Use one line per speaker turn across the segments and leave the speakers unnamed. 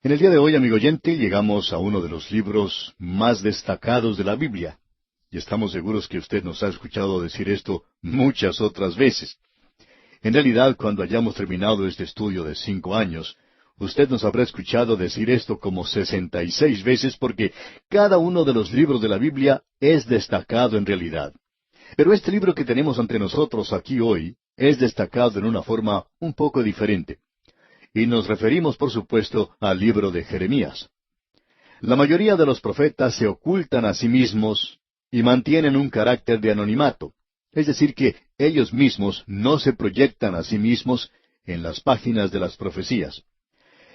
En el día de hoy, amigo oyente, llegamos a uno de los libros más destacados de la Biblia. Y estamos seguros que usted nos ha escuchado decir esto muchas otras veces. En realidad, cuando hayamos terminado este estudio de 5 años, usted nos habrá escuchado decir esto como 66 veces porque cada uno de los libros de la Biblia es destacado en realidad. Pero este libro que tenemos ante nosotros aquí hoy es destacado en una forma un poco diferente. Y nos referimos, por supuesto, al libro de Jeremías. La mayoría de los profetas se ocultan a sí mismos y mantienen un carácter de anonimato. Es decir, que ellos mismos no se proyectan a sí mismos en las páginas de las profecías.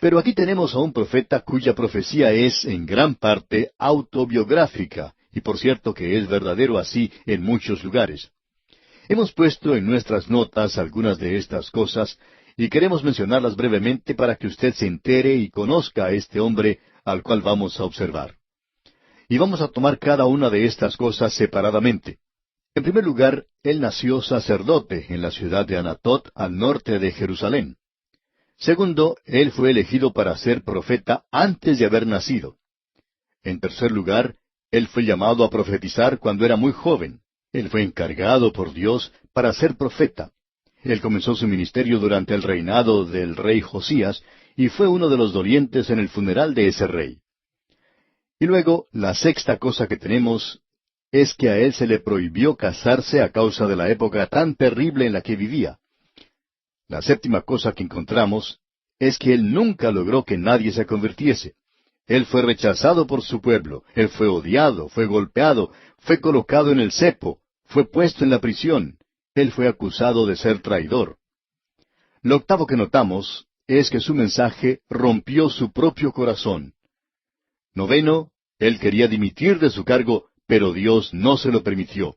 Pero aquí tenemos a un profeta cuya profecía es, en gran parte, autobiográfica, y por cierto que es verdadero así en muchos lugares. Hemos puesto en nuestras notas algunas de estas cosas, y queremos mencionarlas brevemente para que usted se entere y conozca a este hombre al cual vamos a observar. Y vamos a tomar cada una de estas cosas separadamente. En primer lugar, él nació sacerdote en la ciudad de Anatot, al norte de Jerusalén. Segundo, él fue elegido para ser profeta antes de haber nacido. En tercer lugar, él fue llamado a profetizar cuando era muy joven. Él fue encargado por Dios para ser profeta. Él comenzó su ministerio durante el reinado del rey Josías y fue uno de los dolientes en el funeral de ese rey. Y luego, la sexta cosa que tenemos es que a él se le prohibió casarse a causa de la época tan terrible en la que vivía. La séptima cosa que encontramos es que él nunca logró que nadie se convirtiese. Él fue rechazado por su pueblo, él fue odiado, fue golpeado, fue colocado en el cepo, fue puesto en la prisión, él fue acusado de ser traidor. Lo octavo que notamos es que su mensaje rompió su propio corazón. Noveno, él quería dimitir de su cargo, pero Dios no se lo permitió.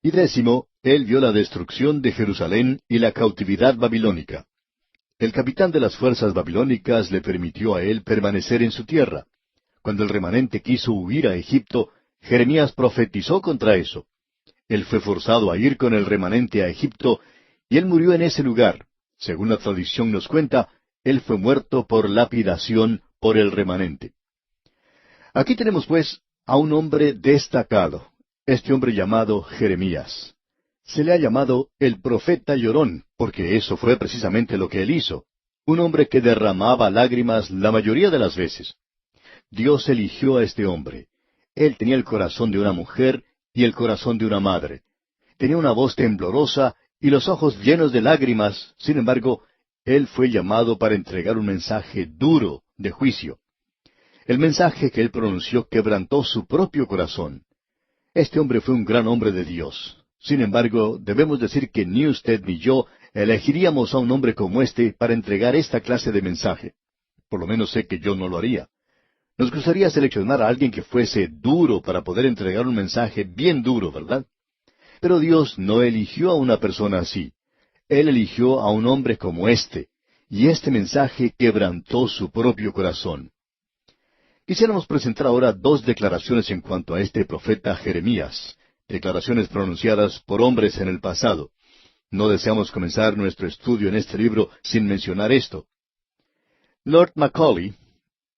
Y décimo, él vio la destrucción de Jerusalén y la cautividad babilónica. El capitán de las fuerzas babilónicas le permitió a él permanecer en su tierra. Cuando el remanente quiso huir a Egipto, Jeremías profetizó contra eso. Él fue forzado a ir con el remanente a Egipto, y él murió en ese lugar. Según la tradición nos cuenta, él fue muerto por lapidación por el remanente. Aquí tenemos, pues, a un hombre destacado, este hombre llamado Jeremías. Se le ha llamado el profeta llorón, porque eso fue precisamente lo que él hizo. Un hombre que derramaba lágrimas la mayoría de las veces. Dios eligió a este hombre. Él tenía el corazón de una mujer y el corazón de una madre. Tenía una voz temblorosa y los ojos llenos de lágrimas. Sin embargo, él fue llamado para entregar un mensaje duro de juicio. El mensaje que él pronunció quebrantó su propio corazón. Este hombre fue un gran hombre de Dios. Sin embargo, debemos decir que ni usted ni yo elegiríamos a un hombre como este para entregar esta clase de mensaje. Por lo menos sé que yo no lo haría. Nos gustaría seleccionar a alguien que fuese duro para poder entregar un mensaje bien duro, ¿verdad? Pero Dios no eligió a una persona así. Él eligió a un hombre como este, y este mensaje quebrantó su propio corazón. Quisiéramos presentar ahora dos declaraciones en cuanto a este profeta Jeremías, declaraciones pronunciadas por hombres en el pasado. No deseamos comenzar nuestro estudio en este libro sin mencionar esto. Lord Macaulay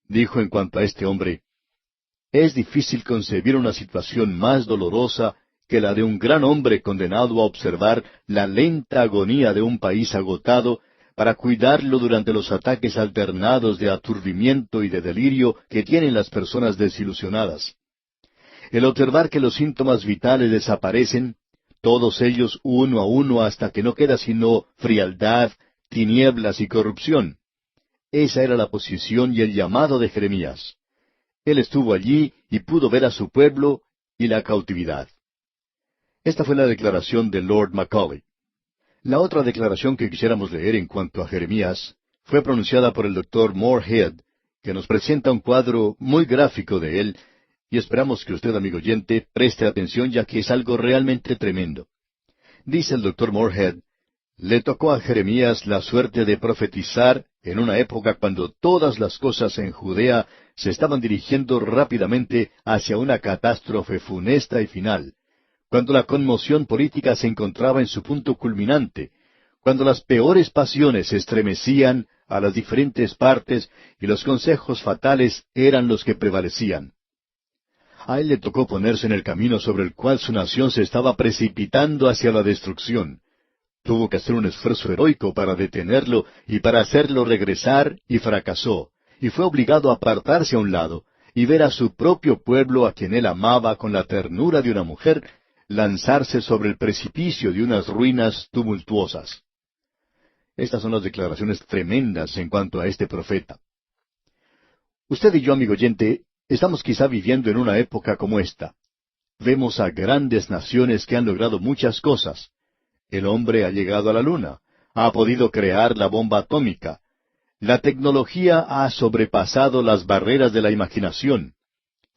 dijo en cuanto a este hombre: «Es difícil concebir una situación más dolorosa que la de un gran hombre condenado a observar la lenta agonía de un país agotado para cuidarlo durante los ataques alternados de aturdimiento y de delirio que tienen las personas desilusionadas. El observar que los síntomas vitales desaparecen, todos ellos uno a uno hasta que no queda sino frialdad, tinieblas y corrupción». Esa era la posición y el llamado de Jeremías. Él estuvo allí y pudo ver a su pueblo y la cautividad. Esta fue la declaración de Lord Macaulay. La otra declaración que quisiéramos leer en cuanto a Jeremías fue pronunciada por el Dr. Moorhead, que nos presenta un cuadro muy gráfico de él, y esperamos que usted, amigo oyente, preste atención ya que es algo realmente tremendo. Dice el Dr. Moorhead: «Le tocó a Jeremías la suerte de profetizar en una época cuando todas las cosas en Judea se estaban dirigiendo rápidamente hacia una catástrofe funesta y final, cuando la conmoción política se encontraba en su punto culminante, cuando las peores pasiones se estremecían a las diferentes partes, y los consejos fatales eran los que prevalecían. A él le tocó ponerse en el camino sobre el cual su nación se estaba precipitando hacia la destrucción. Tuvo que hacer un esfuerzo heroico para detenerlo y para hacerlo regresar, y fracasó, y fue obligado a apartarse a un lado, y ver a su propio pueblo, a quien él amaba con la ternura de una mujer, lanzarse sobre el precipicio de unas ruinas tumultuosas. Estas son las declaraciones tremendas en cuanto a este profeta. Usted y yo, amigo oyente, estamos quizá viviendo en una época como esta. Vemos a grandes naciones que han logrado muchas cosas. El hombre ha llegado a la luna, ha podido crear la bomba atómica. La tecnología ha sobrepasado las barreras de la imaginación.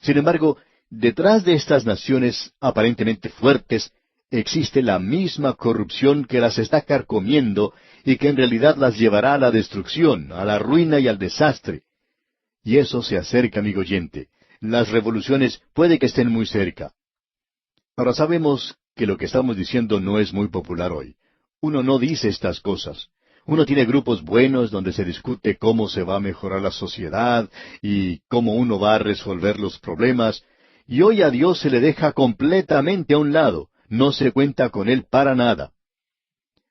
Sin embargo, detrás de estas naciones aparentemente fuertes, existe la misma corrupción que las está carcomiendo y que en realidad las llevará a la destrucción, a la ruina y al desastre. Y eso se acerca, amigo oyente. Las revoluciones puede que estén muy cerca. Ahora sabemos que lo que estamos diciendo no es muy popular hoy. Uno no dice estas cosas. Uno tiene grupos buenos donde se discute cómo se va a mejorar la sociedad y cómo uno va a resolver los problemas, y hoy a Dios se le deja completamente a un lado, no se cuenta con Él para nada.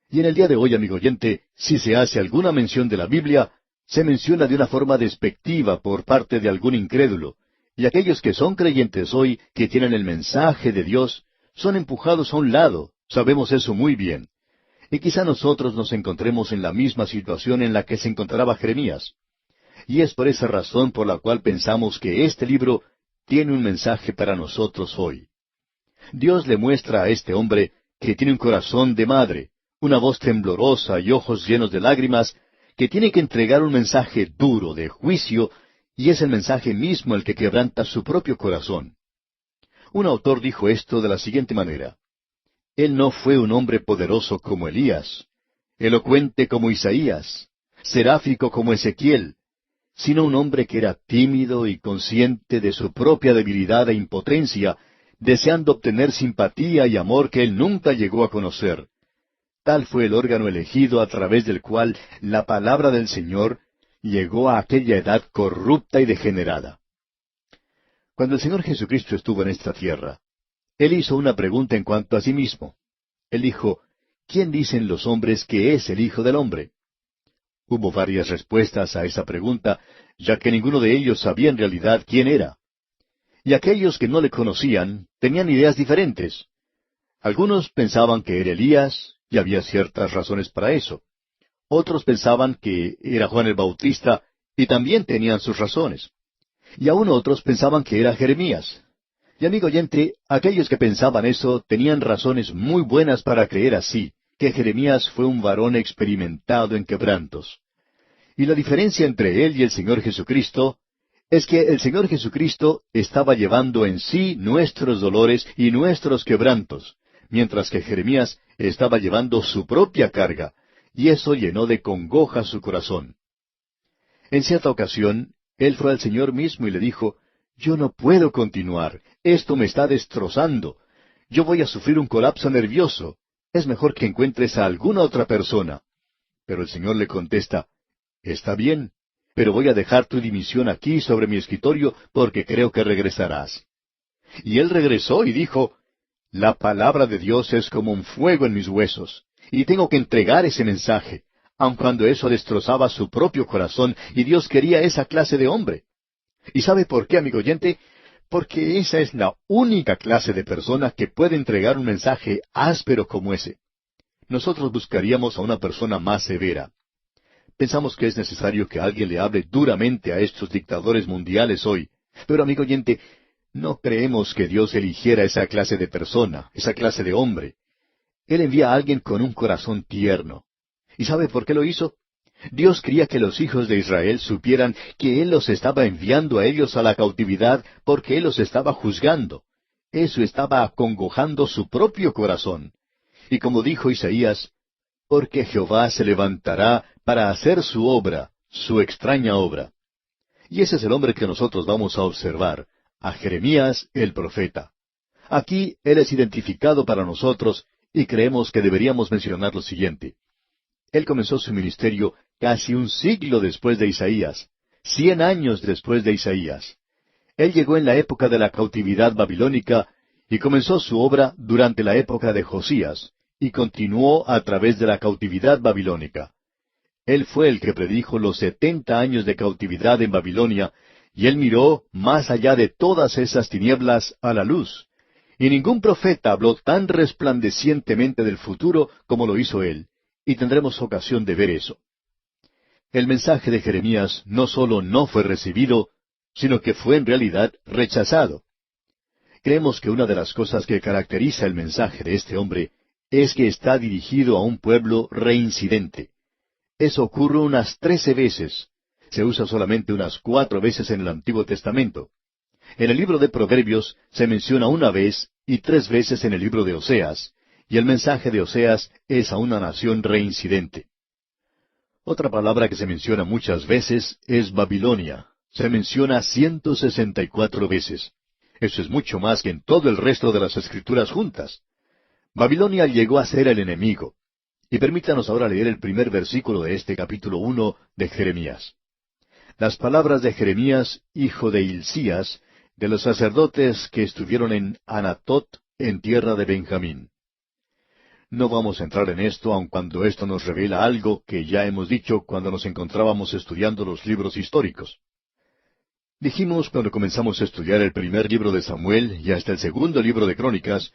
Y en el día de hoy, amigo oyente, si se hace alguna mención de la Biblia, se menciona de una forma despectiva por parte de algún incrédulo, y aquellos que son creyentes hoy, que tienen el mensaje de Dios, son empujados a un lado, sabemos eso muy bien. Y quizá nosotros nos encontremos en la misma situación en la que se encontraba Jeremías. Y es por esa razón por la cual pensamos que este libro tiene un mensaje para nosotros hoy. Dios le muestra a este hombre que tiene un corazón de madre, una voz temblorosa y ojos llenos de lágrimas, que tiene que entregar un mensaje duro de juicio, y es el mensaje mismo el que quebranta su propio corazón. Un autor dijo esto de la siguiente manera: Él no fue un hombre poderoso como Elías, elocuente como Isaías, seráfico como Ezequiel, sino un hombre que era tímido y consciente de su propia debilidad e impotencia, deseando obtener simpatía y amor que él nunca llegó a conocer. Tal fue el órgano elegido a través del cual la palabra del Señor llegó a aquella edad corrupta y degenerada. Cuando el Señor Jesucristo estuvo en esta tierra, Él hizo una pregunta en cuanto a sí mismo. Él dijo: ¿Quién dicen los hombres que es el Hijo del Hombre? Hubo varias respuestas a esa pregunta, ya que ninguno de ellos sabía en realidad quién era. Y aquellos que no le conocían tenían ideas diferentes. Algunos pensaban que era Elías, y había ciertas razones para eso. Otros pensaban que era Juan el Bautista, y también tenían sus razones. Y aún otros pensaban que era Jeremías. Y amigo oyente, aquellos que pensaban eso tenían razones muy buenas para creer así, que Jeremías fue un varón experimentado en quebrantos. Y la diferencia entre él y el Señor Jesucristo es que el Señor Jesucristo estaba llevando en sí nuestros dolores y nuestros quebrantos, mientras que Jeremías estaba llevando su propia carga, y eso llenó de congoja su corazón. En cierta ocasión, él fue al Señor mismo y le dijo: Yo no puedo continuar, esto me está destrozando, yo voy a sufrir un colapso nervioso, es mejor que encuentres a alguna otra persona. Pero el Señor le contesta: Está bien, pero voy a dejar tu dimisión aquí sobre mi escritorio porque creo que regresarás. Y él regresó y dijo: La palabra de Dios es como un fuego en mis huesos, y tengo que entregar ese mensaje, aun cuando eso destrozaba su propio corazón, y Dios quería esa clase de hombre. ¿Y sabe por qué, amigo oyente? Porque esa es la única clase de persona que puede entregar un mensaje áspero como ese. Nosotros buscaríamos a una persona más severa. Pensamos que es necesario que alguien le hable duramente a estos dictadores mundiales hoy. Pero, amigo oyente, no creemos que Dios eligiera esa clase de persona, esa clase de hombre. Él envía a alguien con un corazón tierno. ¿Y sabe por qué lo hizo? Dios quería que los hijos de Israel supieran que Él los estaba enviando a ellos a la cautividad porque Él los estaba juzgando. Eso estaba acongojando su propio corazón. Y como dijo Isaías: Porque Jehová se levantará para hacer su obra, su extraña obra. Y ese es el hombre que nosotros vamos a observar, a Jeremías el profeta. Aquí él es identificado para nosotros y creemos que deberíamos mencionar lo siguiente. Él comenzó su ministerio casi un siglo después de Isaías, 100 años después de Isaías. Él llegó en la época de la cautividad babilónica y comenzó su obra durante la época de Josías, y continuó a través de la cautividad babilónica. Él fue el que predijo los 70 años de cautividad en Babilonia, y él miró más allá de todas esas tinieblas a la luz. Y ningún profeta habló tan resplandecientemente del futuro como lo hizo él, y tendremos ocasión de ver eso. El mensaje de Jeremías no solo no fue recibido, sino que fue en realidad rechazado. Creemos que una de las cosas que caracteriza el mensaje de este hombre es que está dirigido a un pueblo reincidente. Eso ocurre unas 13 veces. Se usa solamente unas 4 veces en el Antiguo Testamento. En el libro de Proverbios se menciona una vez y 3 veces en el libro de Oseas, y el mensaje de Oseas es a una nación reincidente. Otra palabra que se menciona muchas veces es Babilonia. Se menciona 164 veces. Eso es mucho más que en todo el resto de las Escrituras juntas. Babilonia llegó a ser el enemigo. Y permítanos ahora leer el primer versículo de este capítulo 1 de Jeremías. Las palabras de Jeremías, hijo de Hilcías, de los sacerdotes que estuvieron en Anatot, en tierra de Benjamín. No vamos a entrar en esto, aun cuando esto nos revela algo que ya hemos dicho cuando nos encontrábamos estudiando los libros históricos. Dijimos cuando comenzamos a estudiar el primer libro de Samuel y hasta el segundo libro de Crónicas,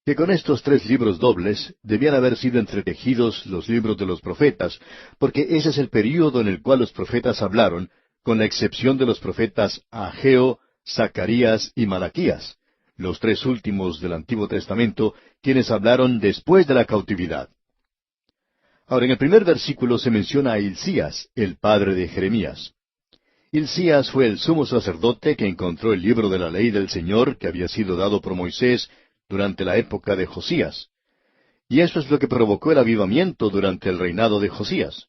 que con estos 3 libros dobles debían haber sido entretejidos los libros de los profetas, porque ese es el período en el cual los profetas hablaron, con la excepción de los profetas Ageo, Zacarías y Malaquías, los 3 últimos del Antiguo Testamento, quienes hablaron después de la cautividad. Ahora, en el primer versículo se menciona a Hilcías, el padre de Jeremías. Hilcías fue el sumo sacerdote que encontró el libro de la ley del Señor que había sido dado por Moisés durante la época de Josías. Y eso es lo que provocó el avivamiento durante el reinado de Josías.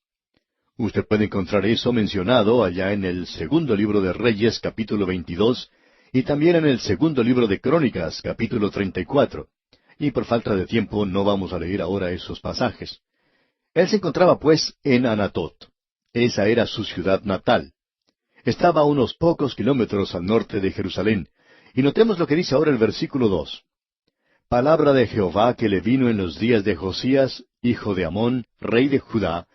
Usted puede encontrar eso mencionado allá en el segundo libro de Reyes, capítulo 22, y también en el segundo libro de Crónicas, capítulo 34. Y por falta de tiempo no vamos a leer ahora esos pasajes. Él se encontraba pues en Anatot. Esa era su ciudad natal. Estaba a unos pocos kilómetros al norte de Jerusalén. Y notemos lo que dice ahora el versículo 2. Palabra de Jehová que le vino en los días de Josías, hijo de Amón, rey de Judá,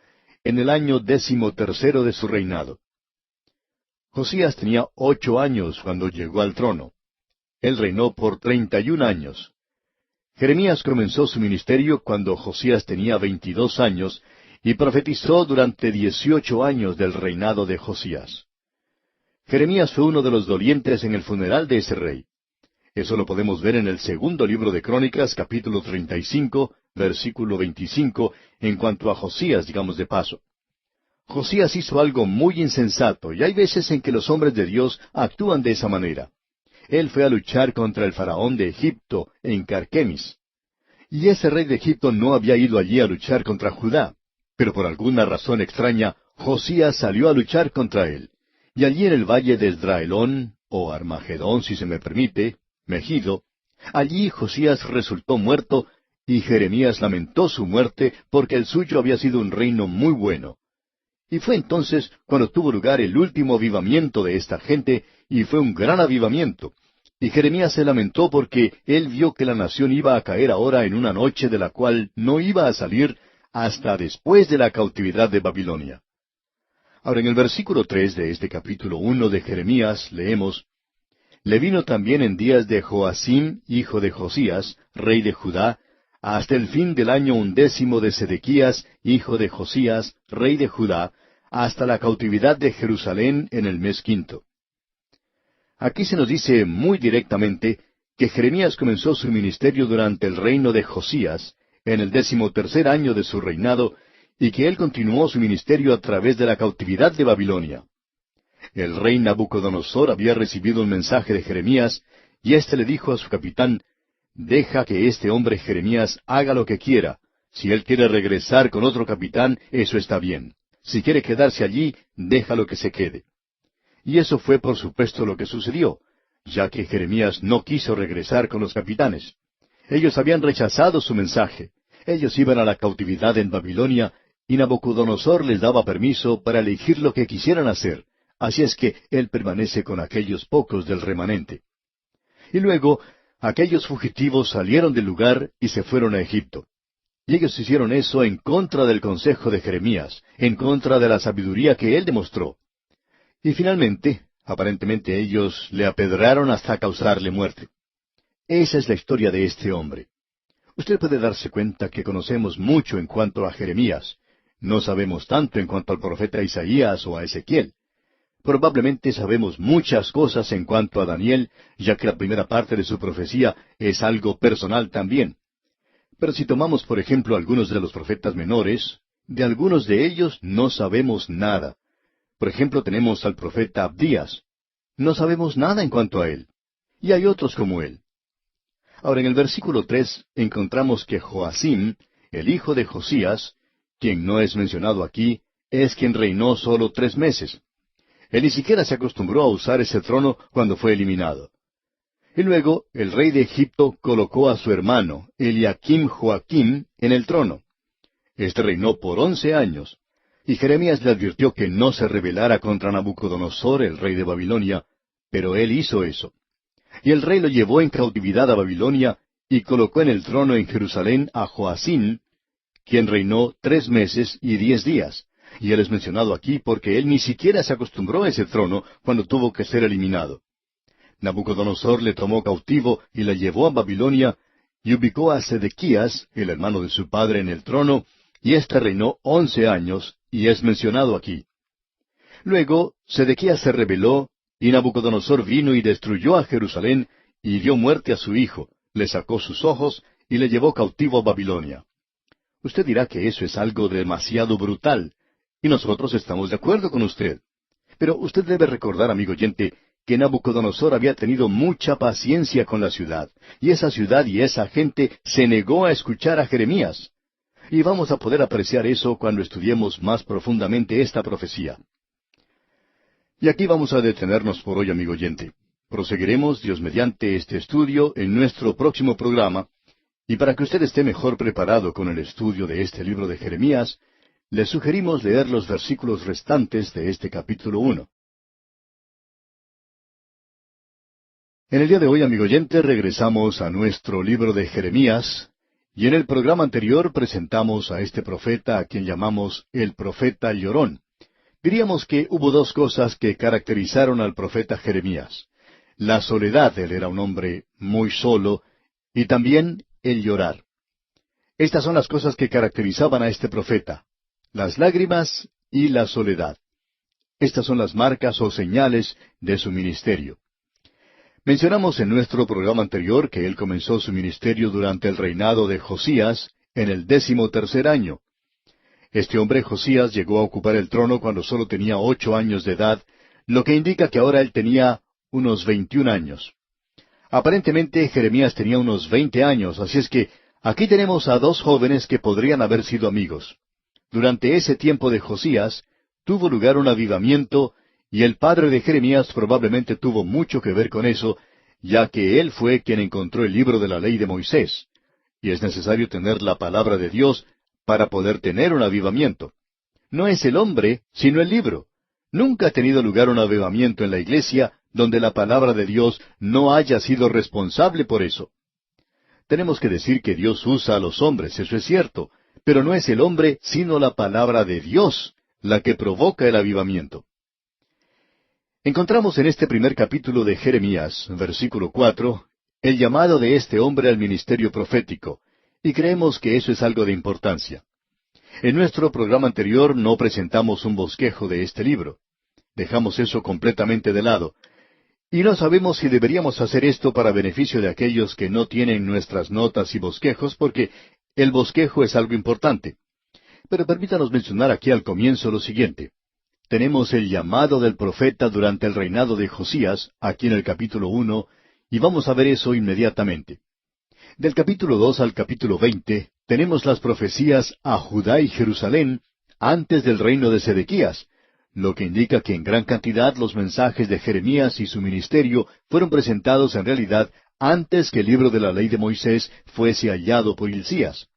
en el año 13º de su reinado. Josías tenía 8 años cuando llegó al trono. Él reinó por 31 años. Jeremías comenzó su ministerio cuando Josías tenía 22 años y profetizó durante 18 años del reinado de Josías. Jeremías fue uno de los dolientes en el funeral de ese rey. Eso lo podemos ver en el segundo libro de Crónicas, capítulo 35, versículo 25, en cuanto a Josías, digamos de paso. Josías hizo algo muy insensato, y hay veces en que los hombres de Dios actúan de esa manera. Él fue a luchar contra el faraón de Egipto en Carquemis. Y ese rey de Egipto no había ido allí a luchar contra Judá, pero por alguna razón extraña, Josías salió a luchar contra él. Y allí en el valle de Esdraelón, o Armagedón si se me permite, Megido, allí Josías resultó muerto, y Jeremías lamentó su muerte porque el suyo había sido un reino muy bueno. Y fue entonces cuando tuvo lugar el último avivamiento de esta gente, y fue un gran avivamiento. Y Jeremías se lamentó porque él vio que la nación iba a caer ahora en una noche de la cual no iba a salir hasta después de la cautividad de Babilonia. Ahora en el versículo 3 de este capítulo 1 de Jeremías leemos: Le vino también en días de Joacim, hijo de Josías, rey de Judá, hasta el fin del año 11 de Sedequías, hijo de Josías, rey de Judá, hasta la cautividad de Jerusalén en el mes 5. Aquí se nos dice muy directamente que Jeremías comenzó su ministerio durante el reino de Josías, en el 13º año de su reinado, y que él continuó su ministerio a través de la cautividad de Babilonia. El rey Nabucodonosor había recibido un mensaje de Jeremías, y éste le dijo a su capitán: Deja que este hombre Jeremías haga lo que quiera. Si él quiere regresar con otro capitán, eso está bien. Si quiere quedarse allí, déjalo que se quede. Y eso fue por supuesto lo que sucedió, ya que Jeremías no quiso regresar con los capitanes. Ellos habían rechazado su mensaje. Ellos iban a la cautividad en Babilonia, y Nabucodonosor les daba permiso para elegir lo que quisieran hacer, así es que él permanece con aquellos pocos del remanente. Y luego, aquellos fugitivos salieron del lugar y se fueron a Egipto. Y ellos hicieron eso en contra del consejo de Jeremías, en contra de la sabiduría que él demostró. Y finalmente, aparentemente ellos le apedraron hasta causarle muerte. Esa es la historia de este hombre. Usted puede darse cuenta que conocemos mucho en cuanto a Jeremías. No sabemos tanto en cuanto al profeta Isaías o a Ezequiel. Probablemente sabemos muchas cosas en cuanto a Daniel, ya que la primera parte de su profecía es algo personal también. Pero si tomamos, por ejemplo, algunos de los profetas menores, de algunos de ellos no sabemos nada. Por ejemplo, tenemos al profeta Abdías. No sabemos nada en cuanto a él. Y hay otros como él. Ahora, en el versículo 3 encontramos que Joacim, el hijo de Josías, quien no es mencionado aquí, es quien reinó solo 3 meses. Él ni siquiera se acostumbró a usar ese trono cuando fue eliminado. Y luego el rey de Egipto colocó a su hermano, Eliakim Joaquim, en el trono. Este reinó por 11 años, y Jeremías le advirtió que no se rebelara contra Nabucodonosor, el rey de Babilonia, pero él hizo eso. Y el rey lo llevó en cautividad a Babilonia, y colocó en el trono en Jerusalén a Joacim, quien reinó 3 meses y 10 días. Y él es mencionado aquí porque él ni siquiera se acostumbró a ese trono cuando tuvo que ser eliminado. Nabucodonosor le tomó cautivo y le llevó a Babilonia, y ubicó a Sedequías, el hermano de su padre, en el trono, y éste reinó 11 años, y es mencionado aquí. Luego, Sedequías se rebeló, y Nabucodonosor vino y destruyó a Jerusalén, y dio muerte a su hijo, le sacó sus ojos, y le llevó cautivo a Babilonia. Usted dirá que eso es algo demasiado brutal, y nosotros estamos de acuerdo con usted. Pero usted debe recordar, amigo oyente, que Nabucodonosor había tenido mucha paciencia con la ciudad, y esa ciudad y esa gente se negó a escuchar a Jeremías. Y vamos a poder apreciar eso cuando estudiemos más profundamente esta profecía. Y aquí vamos a detenernos por hoy, amigo oyente. Proseguiremos, Dios mediante, este estudio en nuestro próximo programa, y para que usted esté mejor preparado con el estudio de este libro de Jeremías, le sugerimos leer los versículos restantes de este capítulo 1. En el día de hoy, amigo oyente, regresamos a nuestro libro de Jeremías, y en el programa anterior presentamos a este profeta a quien llamamos el profeta llorón. Diríamos que hubo 2 cosas que caracterizaron al profeta Jeremías. La soledad, él era un hombre muy solo, y también el llorar. Estas son las cosas que caracterizaban a este profeta: las lágrimas y la soledad. Estas son las marcas o señales de su ministerio. Mencionamos en nuestro programa anterior que él comenzó su ministerio durante el reinado de Josías, en el 13º año. Este hombre Josías llegó a ocupar el trono cuando solo tenía 8 años de edad, lo que indica que ahora él tenía unos 21 años. Aparentemente Jeremías tenía unos 20 años, así es que aquí tenemos a 2 jóvenes que podrían haber sido amigos. Durante ese tiempo de Josías, tuvo lugar un avivamiento, y el padre de Jeremías probablemente tuvo mucho que ver con eso, ya que él fue quien encontró el libro de la ley de Moisés. Y es necesario tener la palabra de Dios para poder tener un avivamiento. No es el hombre, sino el libro. Nunca ha tenido lugar un avivamiento en la iglesia donde la palabra de Dios no haya sido responsable por eso. Tenemos que decir que Dios usa a los hombres, eso es cierto, pero no es el hombre, sino la palabra de Dios la que provoca el avivamiento. Encontramos en este primer capítulo de Jeremías, versículo 4, el llamado de este hombre al ministerio profético, y creemos que eso es algo de importancia. En nuestro programa anterior no presentamos un bosquejo de este libro. Dejamos eso completamente de lado, y no sabemos si deberíamos hacer esto para beneficio de aquellos que no tienen nuestras notas y bosquejos, porque el bosquejo es algo importante. Pero permítanos mencionar aquí al comienzo lo siguiente. Tenemos el llamado del profeta durante el reinado de Josías, aquí en el capítulo 1, y vamos a ver eso inmediatamente. Del capítulo 2 al capítulo 20, tenemos las profecías a Judá y Jerusalén antes del reino de Sedequías, lo que indica que en gran cantidad los mensajes de Jeremías y su ministerio fueron presentados en realidad antes que el libro de la ley de Moisés fuese hallado por Hilcías.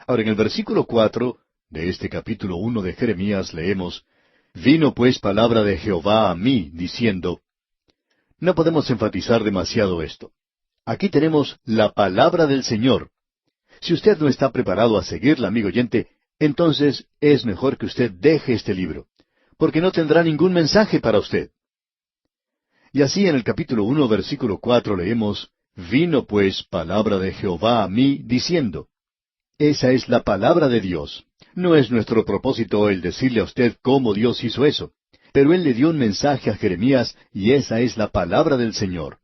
Ahora, en el versículo 4, de este capítulo 1 de Jeremías leemos, «Vino pues palabra de Jehová a mí, diciendo». No podemos enfatizar demasiado esto. Aquí tenemos la palabra del Señor. Si usted no está preparado a seguirla, amigo oyente, entonces es mejor que usted deje este libro, porque no tendrá ningún mensaje para usted. Y así en el capítulo 1, versículo 4 leemos, «Vino pues palabra de Jehová a mí, diciendo». Esa es la palabra de Dios. No es nuestro propósito el decirle a usted cómo Dios hizo eso, pero Él le dio un mensaje a Jeremías y esa es la palabra del Señor.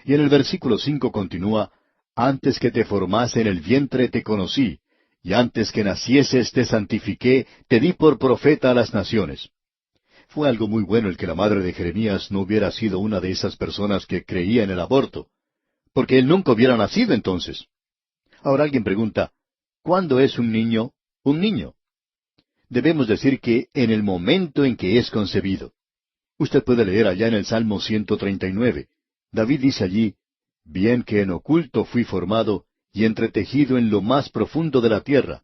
Y en el versículo 5 continúa, «Antes que te formase en el vientre te conocí, y antes que nacieses te santifiqué, te di por profeta a las naciones». Fue algo muy bueno el que la madre de Jeremías no hubiera sido una de esas personas que creía en el aborto, porque él nunca hubiera nacido entonces. Ahora alguien pregunta, ¿cuándo es un niño un niño? Debemos decir que en el momento en que es concebido. Usted puede leer allá en el Salmo 139. David dice allí, «Bien que en oculto fui formado y entretejido en lo más profundo de la tierra».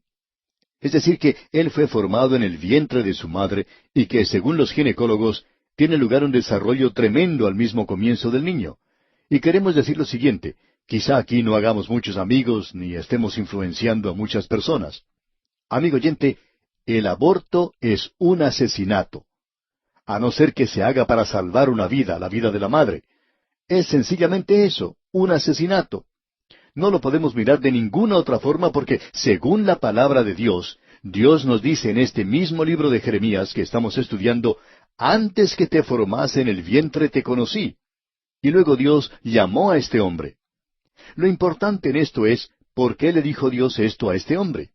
Es decir, que él fue formado en el vientre de su madre y que, según los ginecólogos, tiene lugar un desarrollo tremendo al mismo comienzo del niño. Y queremos decir lo siguiente, quizá aquí no hagamos muchos amigos ni estemos influenciando a muchas personas. Amigo oyente, el aborto es un asesinato, a no ser que se haga para salvar una vida, la vida de la madre. Es sencillamente eso, un asesinato. No lo podemos mirar de ninguna otra forma porque, según la palabra de Dios, Dios nos dice en este mismo libro de Jeremías que estamos estudiando, «Antes que te formase en el vientre te conocí». Y luego Dios llamó a este hombre. Lo importante en esto es, ¿por qué le dijo Dios esto a este hombre?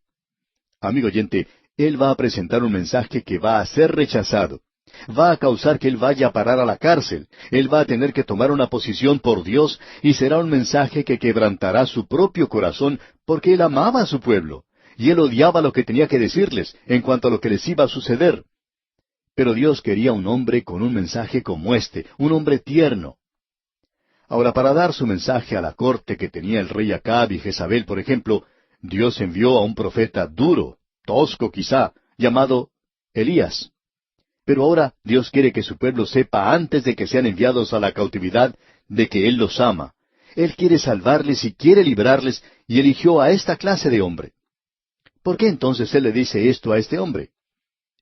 Amigo oyente, él va a presentar un mensaje que va a ser rechazado. Va a causar que él vaya a parar a la cárcel. Él va a tener que tomar una posición por Dios y será un mensaje que quebrantará su propio corazón porque él amaba a su pueblo y él odiaba lo que tenía que decirles en cuanto a lo que les iba a suceder. Pero Dios quería un hombre con un mensaje como este, un hombre tierno. Ahora, para dar su mensaje a la corte que tenía el rey Acab y Jezabel, por ejemplo, Dios envió a un profeta duro, tosco quizá, llamado Elías. Pero ahora Dios quiere que su pueblo sepa antes de que sean enviados a la cautividad de que Él los ama. Él quiere salvarles y quiere librarles y eligió a esta clase de hombre. ¿Por qué entonces Él le dice esto a este hombre?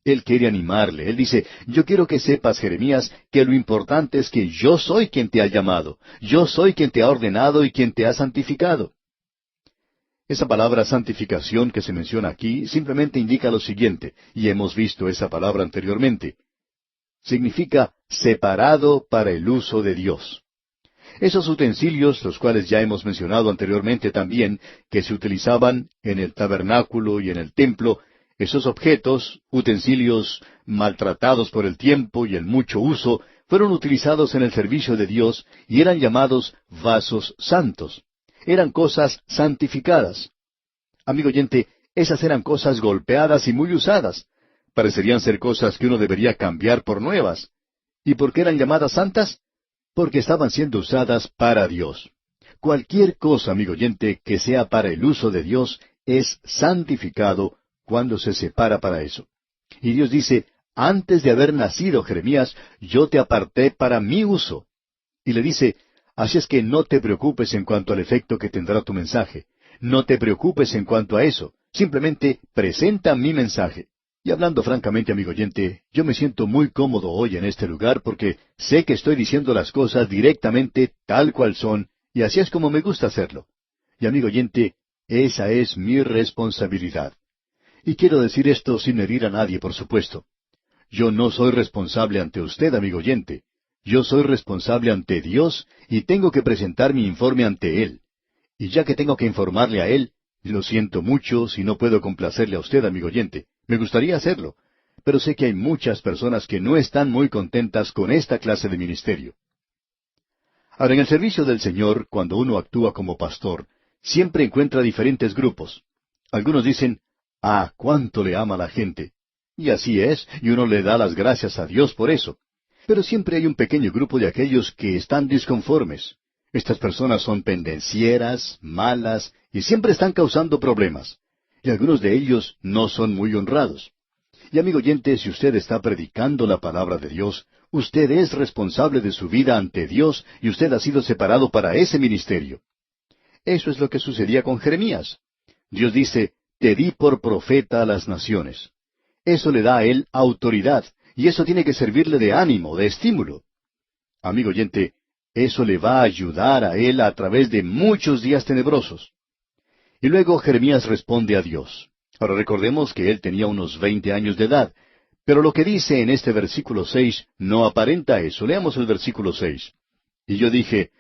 Él quiere animarle. Él dice, yo quiero que sepas, Jeremías, que lo importante es que yo soy quien te ha llamado. Yo soy quien te ha ordenado y quien te ha santificado. Esa palabra santificación que se menciona aquí simplemente indica lo siguiente, y hemos visto esa palabra anteriormente. Significa separado para el uso de Dios. Esos utensilios, los cuales ya hemos mencionado anteriormente también, que se utilizaban en el tabernáculo y en el templo, esos objetos, utensilios maltratados por el tiempo y el mucho uso, fueron utilizados en el servicio de Dios y eran llamados vasos santos. Eran cosas santificadas. Amigo oyente, esas eran cosas golpeadas y muy usadas. Parecerían ser cosas que uno debería cambiar por nuevas. ¿Y por qué eran llamadas santas? Porque estaban siendo usadas para Dios. Cualquier cosa, amigo oyente, que sea para el uso de Dios, es santificado cuando se separa para eso. Y Dios dice, antes de haber nacido, Jeremías, yo te aparté para mi uso. Y le dice, así es que no te preocupes en cuanto al efecto que tendrá tu mensaje. No te preocupes en cuanto a eso. Simplemente presenta mi mensaje. Y hablando francamente, amigo oyente, yo me siento muy cómodo hoy en este lugar porque sé que estoy diciendo las cosas directamente tal cual son, y así es como me gusta hacerlo. Y amigo oyente, esa es mi responsabilidad. Y quiero decir esto sin herir a nadie, por supuesto. Yo no soy responsable ante usted, amigo oyente. Yo soy responsable ante Dios y tengo que presentar mi informe ante Él. Y ya que tengo que informarle a Él, lo siento mucho si no puedo complacerle a usted, amigo oyente. Me gustaría hacerlo, pero sé que hay muchas personas que no están muy contentas con esta clase de ministerio. Ahora, en el servicio del Señor, cuando uno actúa como pastor, siempre encuentra diferentes grupos. Algunos dicen, cuánto le ama la gente. Y así es, y uno le da las gracias a Dios por eso. Pero siempre hay un pequeño grupo de aquellos que están disconformes. Estas personas son pendencieras, malas, y siempre están causando problemas. y algunos de ellos no son muy honrados. Y amigo oyente, si usted está predicando la palabra de Dios, usted es responsable de su vida ante Dios y usted ha sido separado para ese ministerio. Eso es lo que sucedía con Jeremías. Dios dice, te di por profeta a las naciones. Eso le da a él autoridad, y eso tiene que servirle de ánimo, de estímulo. Amigo oyente, eso le va a ayudar a él a través de muchos días tenebrosos. Y luego Jeremías responde a Dios. Ahora recordemos que él tenía unos 20 años de edad, pero lo que dice en este versículo 6 no aparenta eso. Leamos el versículo 6. Y yo dije,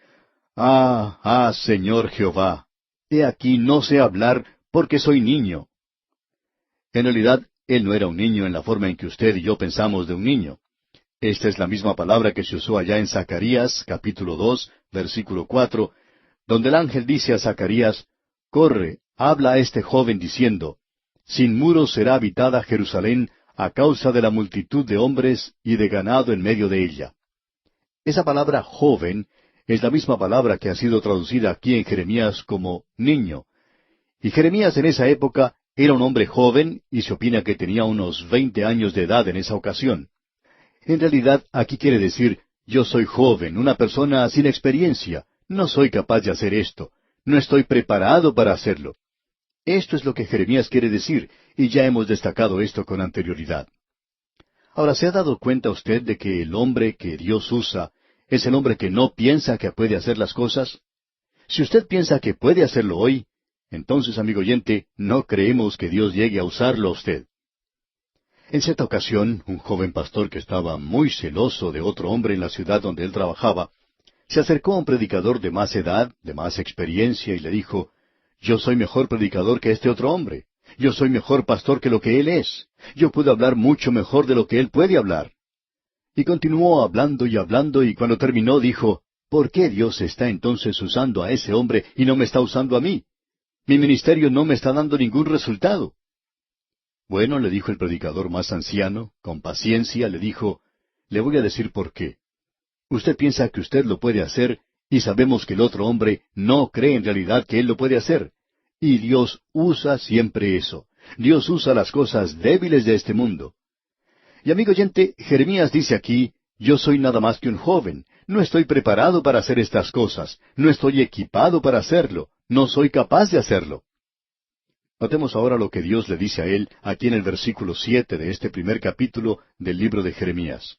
Señor Jehová, he aquí no sé hablar porque soy niño. En realidad, él no era un niño en la forma en que usted y yo pensamos de un niño. Esta es la misma palabra que se usó allá en Zacarías, capítulo 2, versículo 4, donde el ángel dice a Zacarías, corre, habla a este joven diciendo, sin muros será habitada Jerusalén a causa de la multitud de hombres y de ganado en medio de ella. Esa palabra joven es la misma palabra que ha sido traducida aquí en Jeremías como niño. Y Jeremías en esa época era un hombre joven y se opina que tenía unos 20 años de edad en esa ocasión. En realidad, aquí quiere decir, yo soy joven, una persona sin experiencia, no soy capaz de hacer esto, no estoy preparado para hacerlo. Esto es lo que Jeremías quiere decir, y ya hemos destacado esto con anterioridad. Ahora, ¿se ha dado cuenta usted de que el hombre que Dios usa es el hombre que no piensa que puede hacer las cosas? Si usted piensa que puede hacerlo hoy, entonces, amigo oyente, no creemos que Dios llegue a usarlo a usted. En cierta ocasión, un joven pastor que estaba muy celoso de otro hombre en la ciudad donde él trabajaba, se acercó a un predicador de más edad, de más experiencia, y le dijo, yo soy mejor predicador que este otro hombre. Yo soy mejor pastor que lo que él es. Yo puedo hablar mucho mejor de lo que él puede hablar. Y continuó hablando, y cuando terminó dijo, ¿por qué Dios está entonces usando a ese hombre y no me está usando a mí? Mi ministerio no me está dando ningún resultado. Bueno, le dijo el predicador más anciano, con paciencia, le dijo, le voy a decir por qué. Usted piensa que usted lo puede hacer, y sabemos que el otro hombre no cree en realidad que él lo puede hacer. Y Dios usa siempre eso. Dios usa las cosas débiles de este mundo. Y amigo oyente, Jeremías dice aquí, yo soy nada más que un joven, no estoy preparado para hacer estas cosas, no estoy equipado para hacerlo, no soy capaz de hacerlo. Notemos ahora lo que Dios le dice a él aquí en el versículo 7 de este primer capítulo del libro de Jeremías.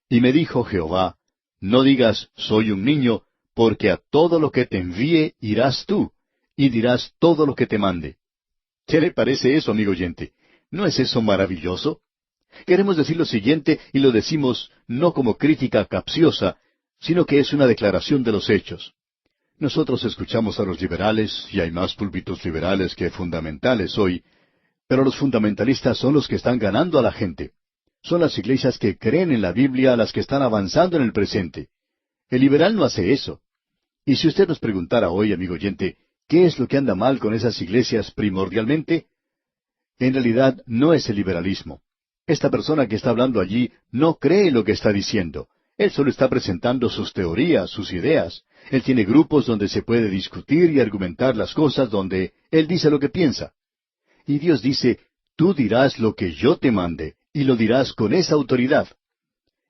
Y me dijo Jehová, no digas, soy un niño, porque a todo lo que te envíe irás tú, y dirás todo lo que te mande. ¿Qué le parece eso, amigo oyente? ¿No es eso maravilloso? Queremos decir lo siguiente, y lo decimos no como crítica capciosa, sino que es una declaración de los hechos. Nosotros escuchamos a los liberales, y hay más púlpitos liberales que fundamentales hoy, pero los fundamentalistas son los que están ganando a la gente. Son las iglesias que creen en la Biblia las que están avanzando en el presente. El liberal no hace eso. Y si usted nos preguntara hoy, amigo oyente, ¿qué es lo que anda mal con esas iglesias primordialmente? En realidad no es el liberalismo. Esta persona que está hablando allí no cree lo que está diciendo. Él solo está presentando sus teorías, sus ideas. Él tiene grupos donde se puede discutir y argumentar las cosas, donde él dice lo que piensa. Y Dios dice, tú dirás lo que yo te mande, y lo dirás con esa autoridad.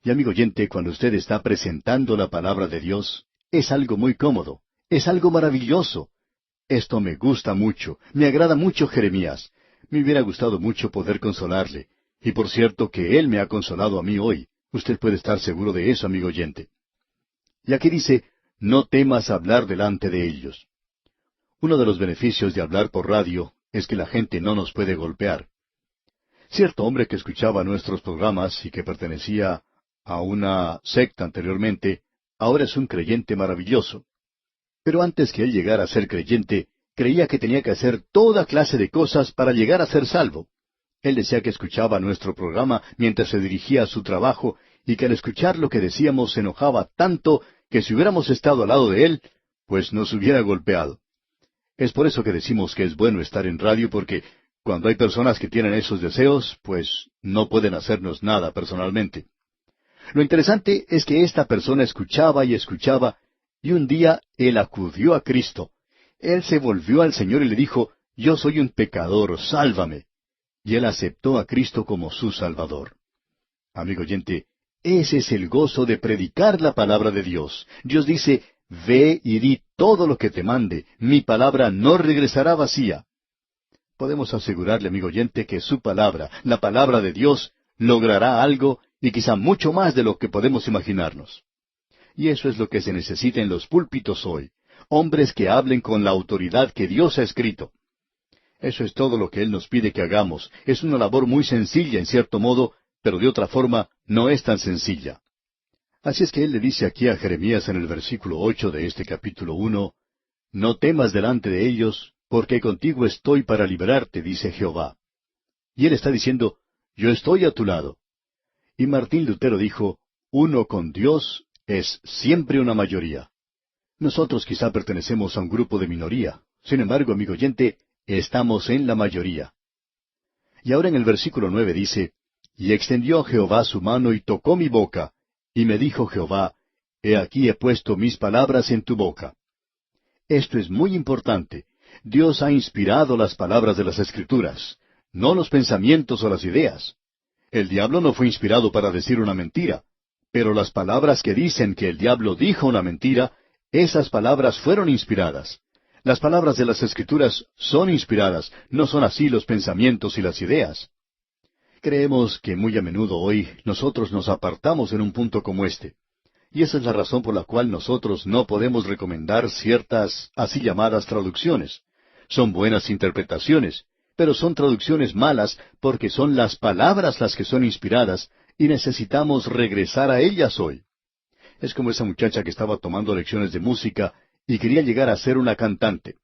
Y amigo oyente, cuando usted está presentando la palabra de Dios, es algo muy cómodo, es algo maravilloso. Esto me gusta mucho, me agrada mucho Jeremías. Me hubiera gustado mucho poder consolarle. Y por cierto que él me ha consolado a mí hoy. Usted puede estar seguro de eso, amigo oyente. Y aquí dice, no temas hablar delante de ellos. Uno de los beneficios de hablar por radio es que la gente no nos puede golpear. Cierto hombre que escuchaba nuestros programas y que pertenecía a una secta anteriormente, ahora es un creyente maravilloso. Pero antes que él llegara a ser creyente, creía que tenía que hacer toda clase de cosas para llegar a ser salvo. Él decía que escuchaba nuestro programa mientras se dirigía a su trabajo y que al escuchar lo que decíamos se enojaba tanto que si hubiéramos estado al lado de él, pues nos hubiera golpeado. Es por eso que decimos que es bueno estar en radio porque cuando hay personas que tienen esos deseos, pues no pueden hacernos nada personalmente. Lo interesante es que esta persona escuchaba y un día él acudió a Cristo. Él se volvió al Señor y le dijo, yo soy un pecador, sálvame. Y él aceptó a Cristo como su Salvador. Amigo oyente, ese es el gozo de predicar la palabra de Dios. Dios dice, ve y di todo lo que te mande, mi palabra no regresará vacía. Podemos asegurarle, amigo oyente, que su palabra, la palabra de Dios, logrará algo y quizá mucho más de lo que podemos imaginarnos. Y eso es lo que se necesita en los púlpitos hoy, hombres que hablen con la autoridad que Dios ha escrito. Eso es todo lo que Él nos pide que hagamos. Es una labor muy sencilla, en cierto modo, pero de otra forma no es tan sencilla. Así es que Él le dice aquí a Jeremías en el versículo 8 de este capítulo 1, no temas delante de ellos, porque contigo estoy para librarte, dice Jehová. Y Él está diciendo, yo estoy a tu lado. Y Martín Lutero dijo, uno con Dios es siempre una mayoría. Nosotros quizá pertenecemos a un grupo de minoría. Sin embargo, amigo oyente, estamos en la mayoría. Y ahora en el versículo 9 dice, y extendió Jehová su mano y tocó mi boca, y me dijo Jehová, he aquí he puesto mis palabras en tu boca. Esto es muy importante. Dios ha inspirado las palabras de las Escrituras, no los pensamientos o las ideas. El diablo no fue inspirado para decir una mentira, pero las palabras que dicen que el diablo dijo una mentira, esas palabras fueron inspiradas. Las palabras de las Escrituras son inspiradas, no son así los pensamientos y las ideas. Creemos que muy a menudo hoy nosotros nos apartamos en un punto como este. Y esa es la razón por la cual nosotros no podemos recomendar ciertas así llamadas traducciones. Son buenas interpretaciones, pero son traducciones malas porque son las palabras las que son inspiradas y necesitamos regresar a ellas hoy. Es como esa muchacha que estaba tomando lecciones de música y quería llegar a ser una cantante.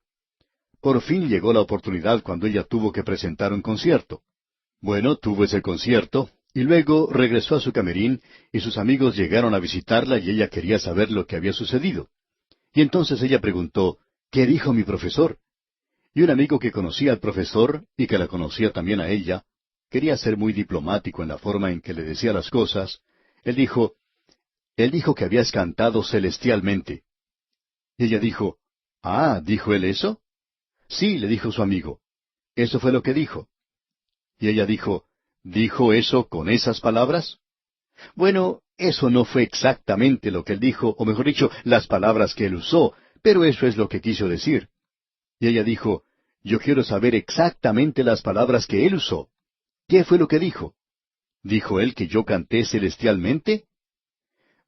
Por fin llegó la oportunidad cuando ella tuvo que presentar un concierto. Bueno, tuvo ese concierto, y luego regresó a su camerín, y sus amigos llegaron a visitarla y ella quería saber lo que había sucedido. Y entonces ella preguntó, ¿qué dijo mi profesor? Y un amigo que conocía al profesor, y que la conocía también a ella, quería ser muy diplomático en la forma en que le decía las cosas. Él dijo que habías cantado celestialmente. Y ella dijo, ¿dijo él eso? Sí, le dijo su amigo. Eso fue lo que dijo. Y ella ¿dijo eso con esas palabras? Bueno, eso no fue exactamente lo que él dijo, o mejor dicho, las palabras que él usó, pero eso es lo que quiso decir. Y ella dijo, yo quiero saber exactamente las palabras que él usó. ¿Qué fue lo que dijo? ¿Dijo él que yo canté celestialmente?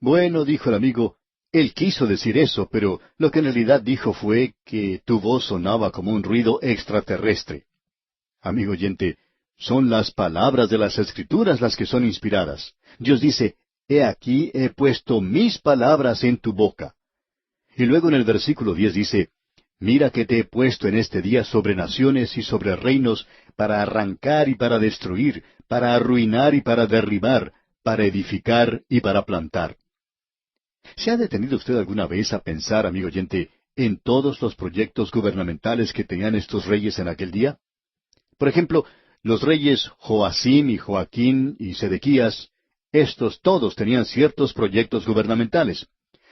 Bueno, dijo el amigo, él quiso decir eso, pero lo que en realidad dijo fue que tu voz sonaba como un ruido extraterrestre. Amigo oyente, son las palabras de las Escrituras las que son inspiradas. Dios dice, he aquí he puesto mis palabras en tu boca. Y luego en el versículo 10 dice, mira que te he puesto en este día sobre naciones y sobre reinos, para arrancar y para destruir, para arruinar y para derribar, para edificar y para plantar. ¿Se ha detenido usted alguna vez a pensar, amigo oyente, en todos los proyectos gubernamentales que tenían estos reyes en aquel día? Por ejemplo, los reyes Joacim y Joaquín y Sedequías, estos todos tenían ciertos proyectos gubernamentales.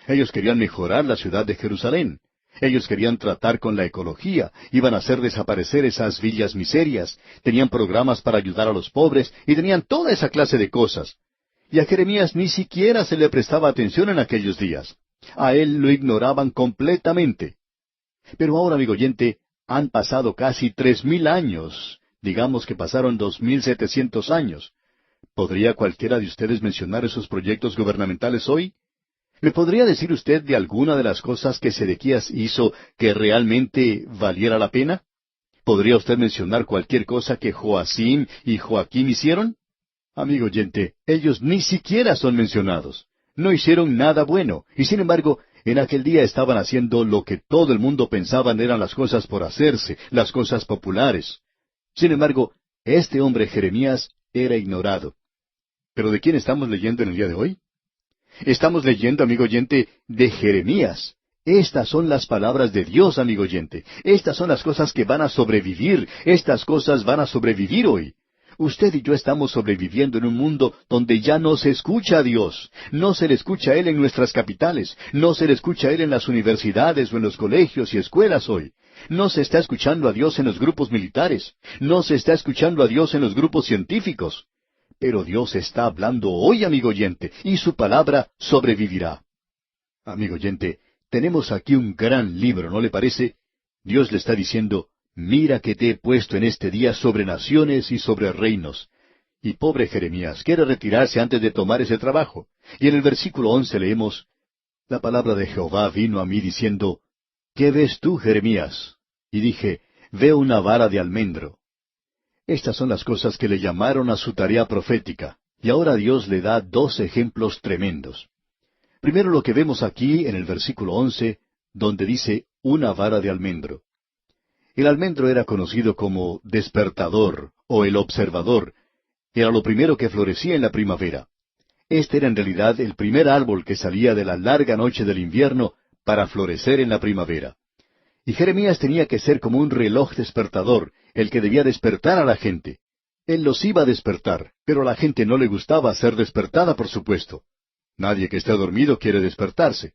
Ellos querían mejorar la ciudad de Jerusalén. Ellos querían tratar con la ecología, iban a hacer desaparecer esas villas miserias, tenían programas para ayudar a los pobres y tenían toda esa clase de cosas. Y a Jeremías ni siquiera se le prestaba atención en aquellos días. A él lo ignoraban completamente. Pero ahora, amigo oyente, han pasado casi 3,000 años. Digamos que pasaron 2,700 años. ¿Podría cualquiera de ustedes mencionar esos proyectos gubernamentales hoy? ¿Me podría decir usted de alguna de las cosas que Sedequías hizo que realmente valiera la pena? ¿Podría usted mencionar cualquier cosa que Joacim y Joaquín hicieron? Amigo oyente, ellos ni siquiera son mencionados. No hicieron nada bueno, y sin embargo, en aquel día estaban haciendo lo que todo el mundo pensaba eran las cosas por hacerse, las cosas populares. Sin embargo, este hombre Jeremías era ignorado. ¿Pero de quién estamos leyendo en el día de hoy? Estamos leyendo, amigo oyente, de Jeremías. Estas son las palabras de Dios, amigo oyente. Estas son las cosas que van a sobrevivir. Estas cosas van a sobrevivir hoy. Usted y yo estamos sobreviviendo en un mundo donde ya no se escucha a Dios. No se le escucha a Él en nuestras capitales. No se le escucha a Él en las universidades o en los colegios y escuelas hoy. No se está escuchando a Dios en los grupos militares. No se está escuchando a Dios en los grupos científicos. Pero Dios está hablando hoy, amigo oyente, y su palabra sobrevivirá. Amigo oyente, tenemos aquí un gran libro, ¿no le parece? Dios le está diciendo, mira que te he puesto en este día sobre naciones y sobre reinos. Y pobre Jeremías, quiere retirarse antes de tomar ese trabajo. Y en el versículo 11 leemos, la palabra de Jehová vino a mí diciendo, ¿qué ves tú, Jeremías? Y dije, veo una vara de almendro. Estas son las cosas que le llamaron a su tarea profética. Y ahora Dios le da dos ejemplos tremendos. Primero lo que vemos aquí en el versículo 11, donde dice, una vara de almendro. El almendro era conocido como despertador o el observador. Era lo primero que florecía en la primavera. Este era en realidad el primer árbol que salía de la larga noche del invierno para florecer en la primavera. Y Jeremías tenía que ser como un reloj despertador, el que debía despertar a la gente. Él los iba a despertar, pero a la gente no le gustaba ser despertada, por supuesto. Nadie que esté dormido quiere despertarse.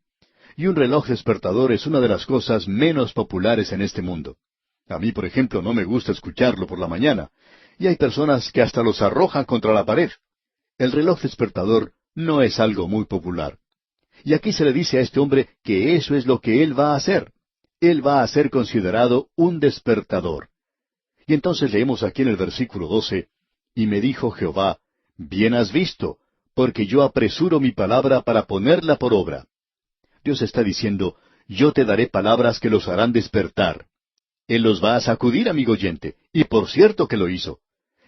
Y un reloj despertador es una de las cosas menos populares en este mundo. A mí, por ejemplo, no me gusta escucharlo por la mañana, y hay personas que hasta los arrojan contra la pared. El reloj despertador no es algo muy popular. Y aquí se le dice a este hombre que eso es lo que él va a hacer. Él va a ser considerado un despertador. Y entonces leemos aquí en el versículo 12, y me dijo Jehová, bien has visto, porque yo apresuro mi palabra para ponerla por obra. Dios está diciendo, yo te daré palabras que los harán despertar. Él los va a sacudir, amigo oyente, y por cierto que lo hizo.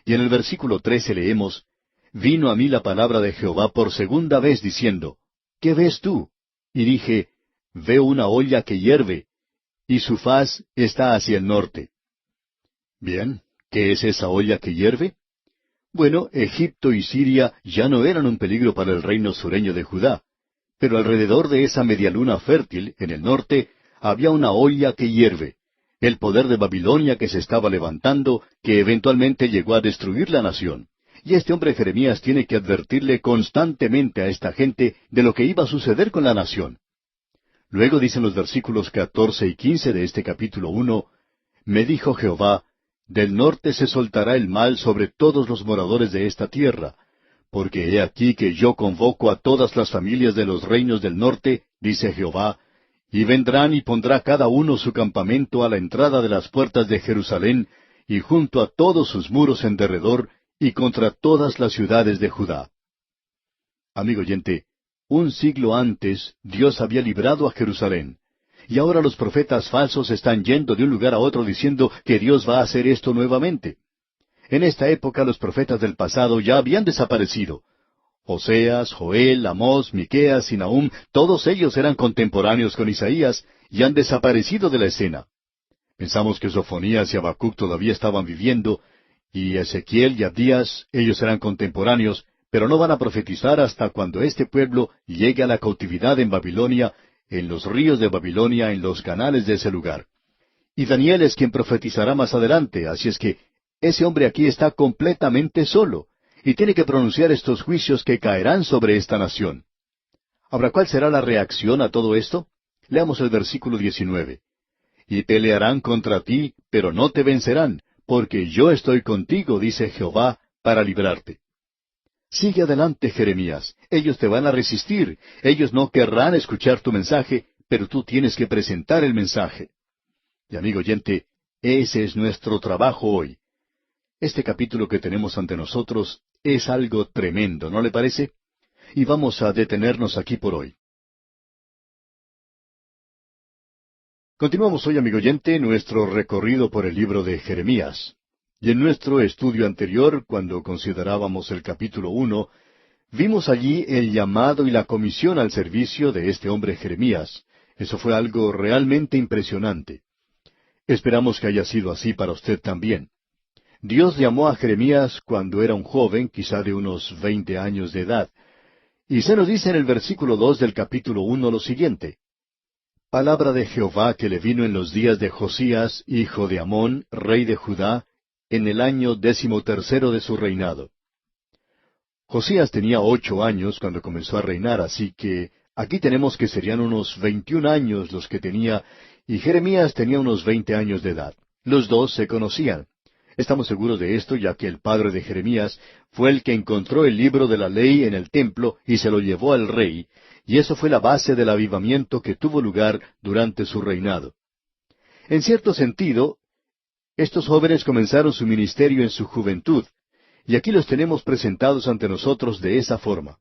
Y en el versículo 13 leemos, vino a mí la palabra de Jehová por segunda vez diciendo, ¿qué ves tú? Y dije, veo una olla que hierve, y su faz está hacia el norte. Bien, ¿qué es esa olla que hierve? Bueno, Egipto y Siria ya no eran un peligro para el reino sureño de Judá, pero alrededor de esa medialuna fértil, en el norte, había una olla que hierve, el poder de Babilonia que se estaba levantando, que eventualmente llegó a destruir la nación. Y este hombre Jeremías tiene que advertirle constantemente a esta gente de lo que iba a suceder con la nación. Luego dicen los versículos 14 y 15 de este capítulo 1, me dijo Jehová, del norte se soltará el mal sobre todos los moradores de esta tierra, porque he aquí que yo convoco a todas las familias de los reinos del norte, dice Jehová, y vendrán y pondrá cada uno su campamento a la entrada de las puertas de Jerusalén, y junto a todos sus muros en derredor, y contra todas las ciudades de Judá. Amigo oyente, un siglo antes Dios había librado a Jerusalén, y ahora los profetas falsos están yendo de un lugar a otro diciendo que Dios va a hacer esto nuevamente. En esta época los profetas del pasado ya habían desaparecido. Oseas, Joel, Amós, Miqueas y Nahum, todos ellos eran contemporáneos con Isaías y han desaparecido de la escena. Pensamos que Sofonías y Habacuc todavía estaban viviendo, y Ezequiel y Abdías, ellos eran contemporáneos, pero no van a profetizar hasta cuando este pueblo llegue a la cautividad en Babilonia, en los ríos de Babilonia, en los canales de ese lugar. Y Daniel es quien profetizará más adelante, así es que ese hombre aquí está completamente solo, y tiene que pronunciar estos juicios que caerán sobre esta nación. Ahora, ¿cuál será la reacción a todo esto? Leamos el versículo 19. Y pelearán contra ti, pero no te vencerán, porque yo estoy contigo, dice Jehová, para librarte. Sigue adelante, Jeremías. Ellos te van a resistir. Ellos no querrán escuchar tu mensaje, pero tú tienes que presentar el mensaje. Y amigo oyente, ese es nuestro trabajo hoy. Este capítulo que tenemos ante nosotros es algo tremendo, ¿no le parece? Y vamos a detenernos aquí por hoy. Continuamos hoy, amigo oyente, nuestro recorrido por el libro de Jeremías. Y en nuestro estudio anterior, cuando considerábamos el capítulo 1, vimos allí el llamado y la comisión al servicio de este hombre Jeremías. Eso fue algo realmente impresionante. Esperamos que haya sido así para usted también. Dios llamó a Jeremías cuando era un joven, quizá de unos 20 años de edad. Y se nos dice en el versículo 2 del capítulo 1 lo siguiente. Palabra de Jehová que le vino en los días de Josías, hijo de Amón, rey de Judá, en el año 13º de su reinado. Josías tenía 8 años cuando comenzó a reinar, así que aquí tenemos que serían unos 21 años los que tenía, y Jeremías tenía unos 20 años de edad. Los dos se conocían. Estamos seguros de esto, ya que el padre de Jeremías fue el que encontró el libro de la ley en el templo y se lo llevó al rey, y eso fue la base del avivamiento que tuvo lugar durante su reinado. En cierto sentido, estos jóvenes comenzaron su ministerio en su juventud, y aquí los tenemos presentados ante nosotros de esa forma.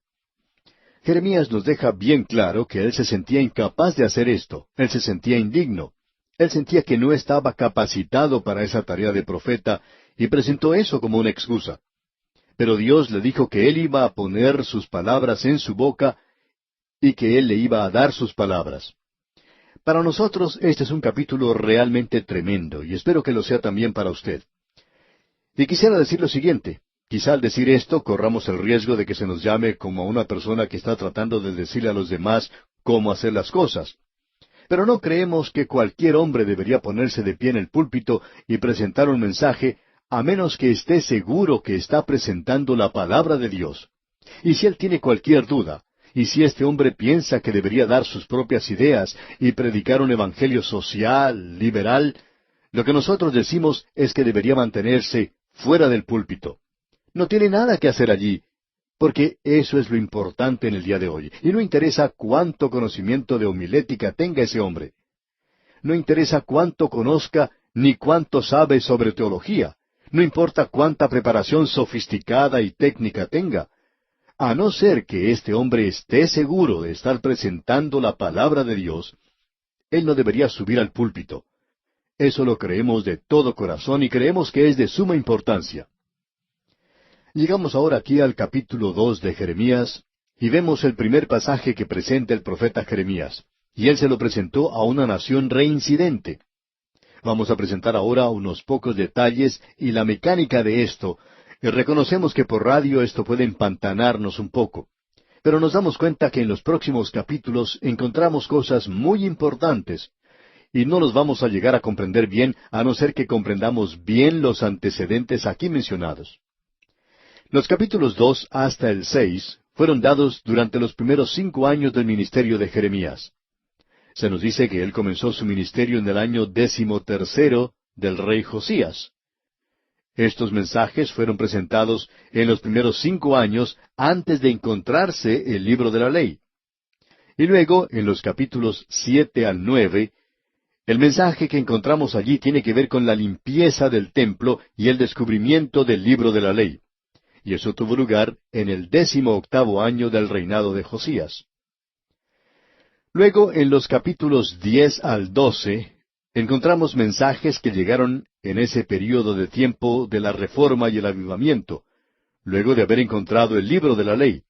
Jeremías nos deja bien claro que él se sentía incapaz de hacer esto, él se sentía indigno, él sentía que no estaba capacitado para esa tarea de profeta, y presentó eso como una excusa. Pero Dios le dijo que él iba a poner sus palabras en su boca, y que él le iba a dar sus palabras. Para nosotros este es un capítulo realmente tremendo, y espero que lo sea también para usted. Y quisiera decir lo siguiente. Quizá al decir esto corramos el riesgo de que se nos llame como a una persona que está tratando de decirle a los demás cómo hacer las cosas. Pero no creemos que cualquier hombre debería ponerse de pie en el púlpito y presentar un mensaje a menos que esté seguro que está presentando la palabra de Dios. Y si él tiene cualquier duda, y si este hombre piensa que debería dar sus propias ideas y predicar un evangelio social, liberal, lo que nosotros decimos es que debería mantenerse fuera del púlpito. No tiene nada que hacer allí, porque eso es lo importante en el día de hoy. Y no interesa cuánto conocimiento de homilética tenga ese hombre. No interesa cuánto conozca ni cuánto sabe sobre teología. No importa cuánta preparación sofisticada y técnica tenga. A no ser que este hombre esté seguro de estar presentando la palabra de Dios, él no debería subir al púlpito. Eso lo creemos de todo corazón y creemos que es de suma importancia. Llegamos ahora aquí al capítulo 2 de Jeremías y vemos el primer pasaje que presenta el profeta Jeremías, y él se lo presentó a una nación reincidente. Vamos a presentar ahora unos pocos detalles y la mecánica de esto, y reconocemos que por radio esto puede empantanarnos un poco, pero nos damos cuenta que en los próximos capítulos encontramos cosas muy importantes, y no los vamos a llegar a comprender bien a no ser que comprendamos bien los antecedentes aquí mencionados. Los capítulos 2 hasta el 6 fueron dados durante los primeros 5 años del ministerio de Jeremías. Se nos dice que él comenzó su ministerio en el año 13º del rey Josías. Estos mensajes fueron presentados en los primeros 5 años antes de encontrarse el libro de la ley. Y luego, en los capítulos 7 al 9, el mensaje que encontramos allí tiene que ver con la limpieza del templo y el descubrimiento del libro de la ley. Y eso tuvo lugar en el 18º año del reinado de Josías. Luego, en los capítulos 10 al 12, encontramos mensajes que llegaron en ese período de tiempo de la reforma y el avivamiento, luego de haber encontrado el libro de la ley.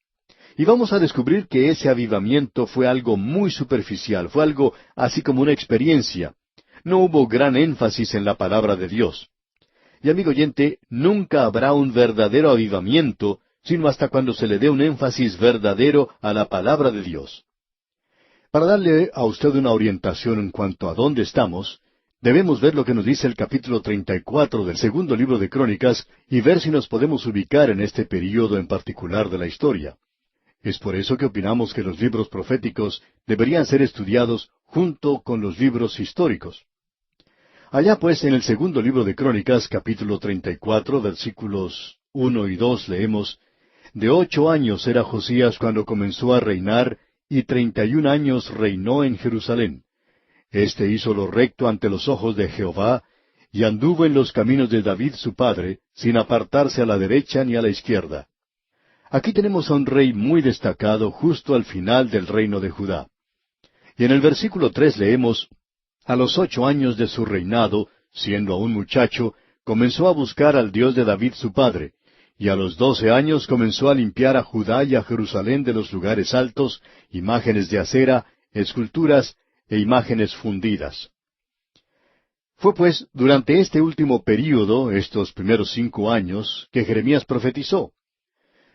Y vamos a descubrir que ese avivamiento fue algo muy superficial, fue algo así como una experiencia. No hubo gran énfasis en la palabra de Dios. Y amigo oyente, nunca habrá un verdadero avivamiento, sino hasta cuando se le dé un énfasis verdadero a la palabra de Dios. Para darle a usted una orientación en cuanto a dónde estamos, debemos ver lo que nos dice el capítulo 34 del segundo libro de Crónicas y ver si nos podemos ubicar en este período en particular de la historia. Es por eso que opinamos que los libros proféticos deberían ser estudiados junto con los libros históricos. Allá pues en el segundo libro de Crónicas, capítulo 34, versículos 1 y 2, leemos: De 8 años era Josías cuando comenzó a reinar, y 31 años reinó en Jerusalén. Este hizo lo recto ante los ojos de Jehová, y anduvo en los caminos de David su padre, sin apartarse a la derecha ni a la izquierda. Aquí tenemos a un rey muy destacado justo al final del reino de Judá. Y en el versículo 3 leemos: A los 8 años de su reinado, siendo aún muchacho, comenzó a buscar al Dios de David su padre, y a los 12 años comenzó a limpiar a Judá y a Jerusalén de los lugares altos, imágenes de acera, esculturas e imágenes fundidas. Fue pues durante este último período, estos primeros 5 años, que Jeremías profetizó.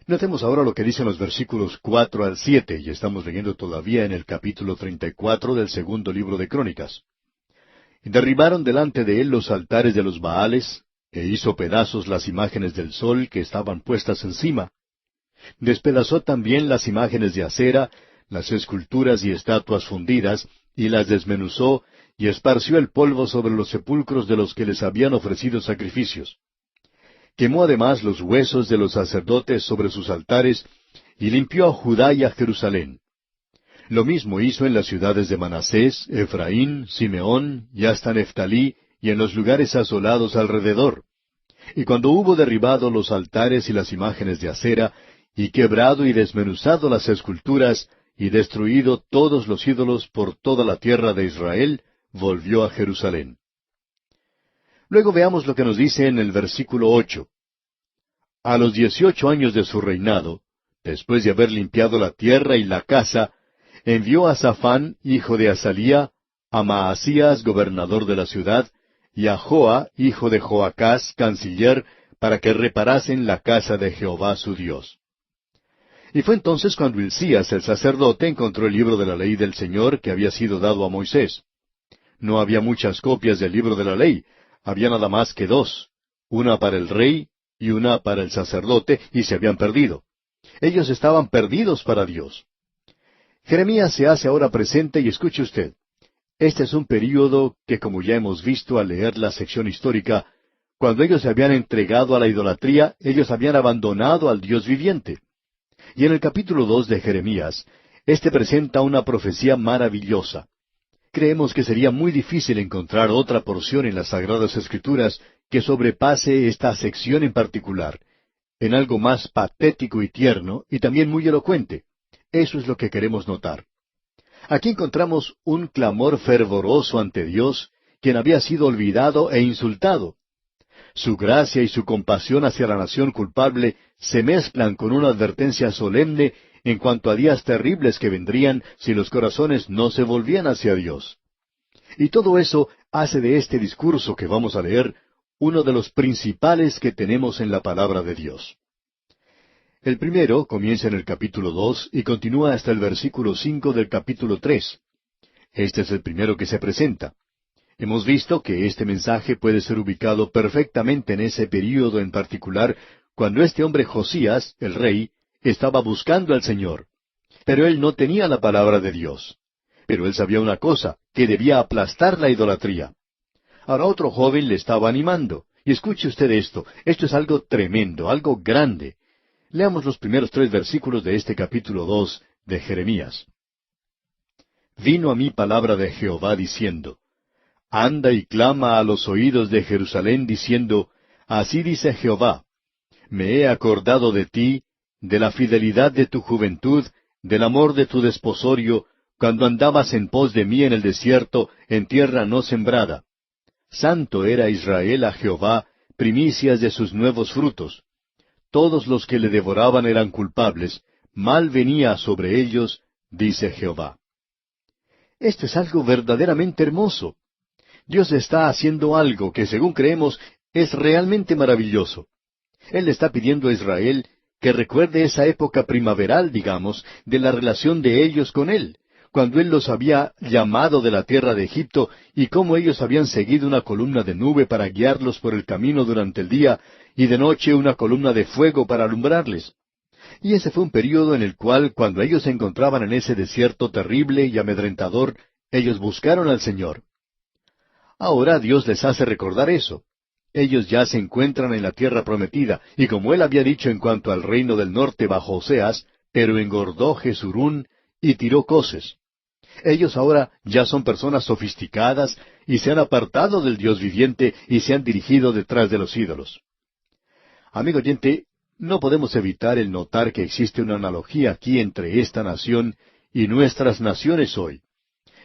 Notemos ahora lo que dicen los versículos 4 al 7, y estamos leyendo todavía en el capítulo 34 del segundo libro de Crónicas. Y derribaron delante de él los altares de los Baales, e hizo pedazos las imágenes del sol que estaban puestas encima. Despedazó también las imágenes de acera, las esculturas y estatuas fundidas, y las desmenuzó, y esparció el polvo sobre los sepulcros de los que les habían ofrecido sacrificios. Quemó además los huesos de los sacerdotes sobre sus altares, y limpió a Judá y a Jerusalén. Lo mismo hizo en las ciudades de Manasés, Efraín, Simeón, y hasta Neftalí, y en los lugares asolados alrededor. Y cuando hubo derribado los altares y las imágenes de acera, y quebrado y desmenuzado las esculturas, y destruido todos los ídolos por toda la tierra de Israel, volvió a Jerusalén. Luego veamos lo que nos dice en el versículo 8. A los 18 años de su reinado, después de haber limpiado la tierra y la casa, envió a Safán, hijo de Azalía, a Maasías, gobernador de la ciudad, y a Joa, hijo de Joacás, canciller, para que reparasen la casa de Jehová su Dios. Y fue entonces cuando Hilcías el sacerdote encontró el libro de la ley del Señor que había sido dado a Moisés. No había muchas copias del libro de la ley, había nada más que dos, una para el rey y una para el sacerdote, y se habían perdido. Ellos estaban perdidos para Dios. Jeremías se hace ahora presente y escuche usted. Este es un período que, como ya hemos visto al leer la sección histórica, cuando ellos se habían entregado a la idolatría, ellos habían abandonado al Dios viviente. Y en el capítulo 2 de Jeremías, este presenta una profecía maravillosa. Creemos que sería muy difícil encontrar otra porción en las Sagradas Escrituras que sobrepase esta sección en particular, en algo más patético y tierno, y también muy elocuente. Eso es lo que queremos notar. Aquí encontramos un clamor fervoroso ante Dios, quien había sido olvidado e insultado. Su gracia y su compasión hacia la nación culpable se mezclan con una advertencia solemne en cuanto a días terribles que vendrían si los corazones no se volvían hacia Dios. Y todo eso hace de este discurso que vamos a leer uno de los principales que tenemos en la palabra de Dios. El primero comienza en el capítulo 2 y continúa hasta el versículo 5 del capítulo 3. Este es el primero que se presenta. Hemos visto que este mensaje puede ser ubicado perfectamente en ese período en particular, cuando este hombre Josías, el rey, estaba buscando al Señor. Pero él no tenía la palabra de Dios. Pero él sabía una cosa, que debía aplastar la idolatría. Ahora otro joven le estaba animando. Y escuche usted esto es algo tremendo, algo grande. Leamos los primeros 3 versículos de este capítulo 2 de Jeremías. Vino a mí palabra de Jehová diciendo, Anda y clama a los oídos de Jerusalén diciendo, Así dice Jehová, me he acordado de ti, de la fidelidad de tu juventud, del amor de tu desposorio, cuando andabas en pos de mí en el desierto, en tierra no sembrada. Santo era Israel a Jehová, primicias de sus nuevos frutos. Todos los que le devoraban eran culpables, mal venía sobre ellos, dice Jehová. Esto es algo verdaderamente hermoso. Dios está haciendo algo que, según creemos, es realmente maravilloso. Él le está pidiendo a Israel que recuerde esa época primaveral, digamos, de la relación de ellos con Él, cuando Él los había llamado de la tierra de Egipto y cómo ellos habían seguido una columna de nube para guiarlos por el camino durante el día y de noche una columna de fuego para alumbrarles. Y ese fue un período en el cual, cuando ellos se encontraban en ese desierto terrible y amedrentador, ellos buscaron al Señor. Ahora Dios les hace recordar eso. Ellos ya se encuentran en la tierra prometida, y como Él había dicho en cuanto al reino del norte bajo Oseas, pero engordó Jesurún y tiró coces. Ellos ahora ya son personas sofisticadas y se han apartado del Dios viviente y se han dirigido detrás de los ídolos. Amigo oyente, no podemos evitar el notar que existe una analogía aquí entre esta nación y nuestras naciones hoy.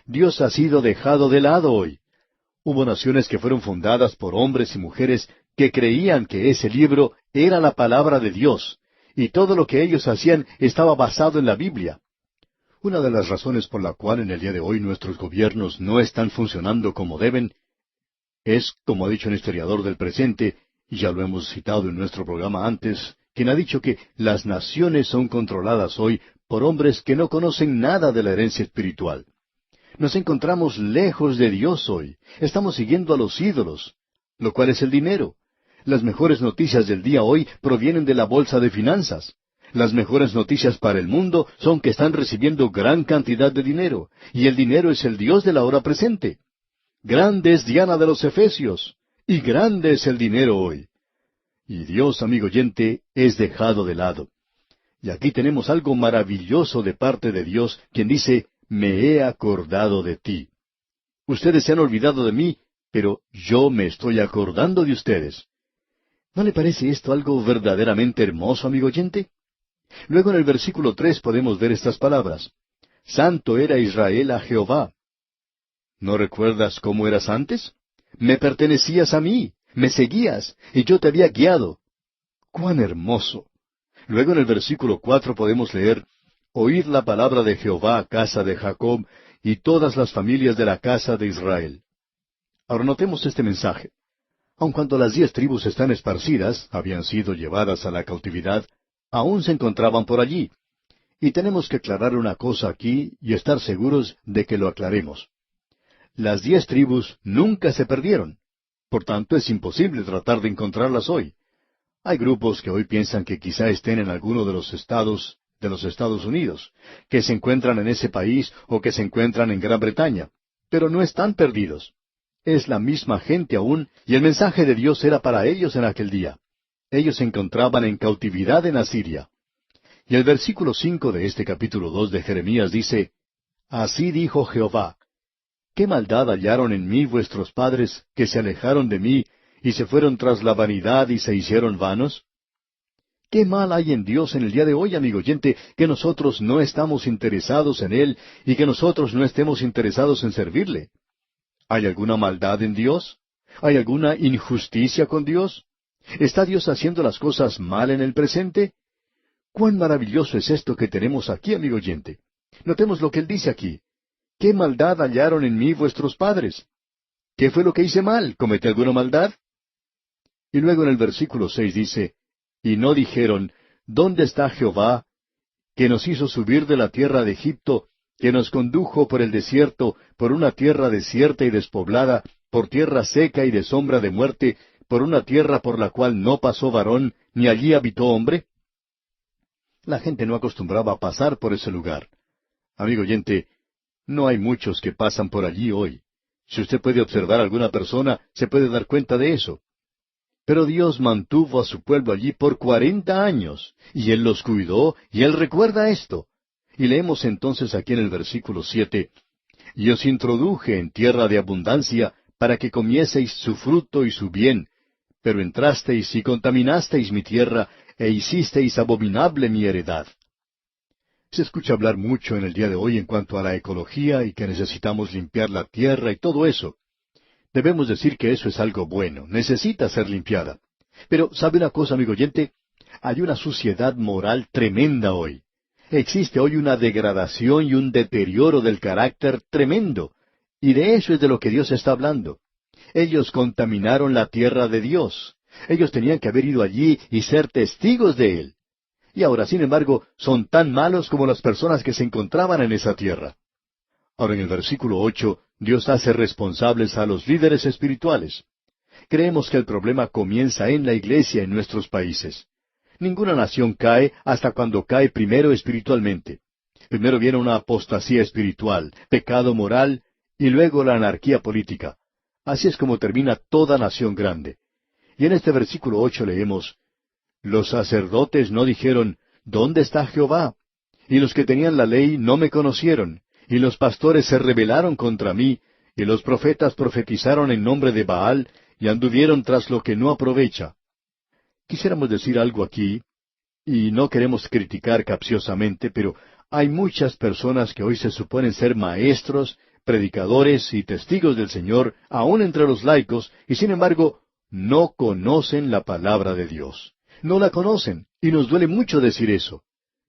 Dios ha sido dejado de lado hoy. Hubo naciones que fueron fundadas por hombres y mujeres que creían que ese libro era la palabra de Dios, y todo lo que ellos hacían estaba basado en la Biblia. Una de las razones por la cual en el día de hoy nuestros gobiernos no están funcionando como deben es, como ha dicho un historiador del presente, y ya lo hemos citado en nuestro programa antes, quien ha dicho que las naciones son controladas hoy por hombres que no conocen nada de la herencia espiritual. Nos encontramos lejos de Dios hoy. Estamos siguiendo a los ídolos, lo cual es el dinero. Las mejores noticias del día hoy provienen de la bolsa de finanzas. Las mejores noticias para el mundo son que están recibiendo gran cantidad de dinero, y el dinero es el Dios de la hora presente. Grande es Diana de los Efesios, y grande es el dinero hoy. Y Dios, amigo oyente, es dejado de lado. Y aquí tenemos algo maravilloso de parte de Dios, quien dice, me he acordado de ti. Ustedes se han olvidado de mí, pero yo me estoy acordando de ustedes. ¿No le parece esto algo verdaderamente hermoso, amigo oyente? Luego en el versículo 3 podemos ver estas palabras. Santo era Israel a Jehová. ¿No recuerdas cómo eras antes? Me pertenecías a mí, me seguías, y yo te había guiado. ¡Cuán hermoso! Luego en el versículo 4 podemos leer, Oíd la palabra de Jehová, casa de Jacob, y todas las familias de la casa de Israel. Ahora notemos este mensaje. Aun cuando las 10 tribus están esparcidas, habían sido llevadas a la cautividad, aún se encontraban por allí. Y tenemos que aclarar una cosa aquí y estar seguros de que lo aclaremos. Las 10 tribus nunca se perdieron. Por tanto, es imposible tratar de encontrarlas hoy. Hay grupos que hoy piensan que quizá estén en alguno de los estados Unidos, que se encuentran en ese país o que se encuentran en Gran Bretaña, pero no están perdidos. Es la misma gente aún, y el mensaje de Dios era para ellos en aquel día. Ellos se encontraban en cautividad en Asiria. Y el versículo 5 de este capítulo 2 de Jeremías dice, Así dijo Jehová, ¿qué maldad hallaron en mí vuestros padres, que se alejaron de mí, y se fueron tras la vanidad y se hicieron vanos? ¿Qué mal hay en Dios en el día de hoy, amigo oyente, que nosotros no estamos interesados en Él y que nosotros no estemos interesados en servirle? ¿Hay alguna maldad en Dios? ¿Hay alguna injusticia con Dios? ¿Está Dios haciendo las cosas mal en el presente? ¡Cuán maravilloso es esto que tenemos aquí, amigo oyente! Notemos lo que Él dice aquí. ¿Qué maldad hallaron en mí vuestros padres? ¿Qué fue lo que hice mal? ¿Cometí alguna maldad? Y luego en el versículo 6 dice, Y no dijeron, ¿dónde está Jehová, que nos hizo subir de la tierra de Egipto, que nos condujo por el desierto, por una tierra desierta y despoblada, por tierra seca y de sombra de muerte, por una tierra por la cual no pasó varón, ni allí habitó hombre? La gente no acostumbraba a pasar por ese lugar. Amigo oyente, no hay muchos que pasan por allí hoy. Si usted puede observar a alguna persona, se puede dar cuenta de eso. Pero Dios mantuvo a su pueblo allí por 40 años, y Él los cuidó, y Él recuerda esto. Y leemos entonces aquí en el versículo 7, Y os introduje en tierra de abundancia, para que comieseis su fruto y su bien, pero entrasteis y contaminasteis mi tierra, e hicisteis abominable mi heredad. Se escucha hablar mucho en el día de hoy en cuanto a la ecología y que necesitamos limpiar la tierra y todo eso. Debemos decir que eso es algo bueno, necesita ser limpiada. Pero, ¿sabe una cosa, amigo oyente? Hay una suciedad moral tremenda hoy. Existe hoy una degradación y un deterioro del carácter tremendo. Y de eso es de lo que Dios está hablando. Ellos contaminaron la tierra de Dios. Ellos tenían que haber ido allí y ser testigos de Él. Y ahora, sin embargo, son tan malos como las personas que se encontraban en esa tierra. Ahora en el versículo 8, Dios hace responsables a los líderes espirituales. Creemos que el problema comienza en la iglesia en nuestros países. Ninguna nación cae hasta cuando cae primero espiritualmente. Primero viene una apostasía espiritual, pecado moral, y luego la anarquía política. Así es como termina toda nación grande. Y en este versículo 8 leemos, Los sacerdotes no dijeron, ¿dónde está Jehová? Y los que tenían la ley no me conocieron, y los pastores se rebelaron contra mí, y los profetas profetizaron en nombre de Baal, y anduvieron tras lo que no aprovecha. Quisiéramos decir algo aquí, y no queremos criticar capciosamente, pero hay muchas personas que hoy se suponen ser maestros, predicadores y testigos del Señor, aun entre los laicos, y sin embargo, no conocen la palabra de Dios. No la conocen, y nos duele mucho decir eso.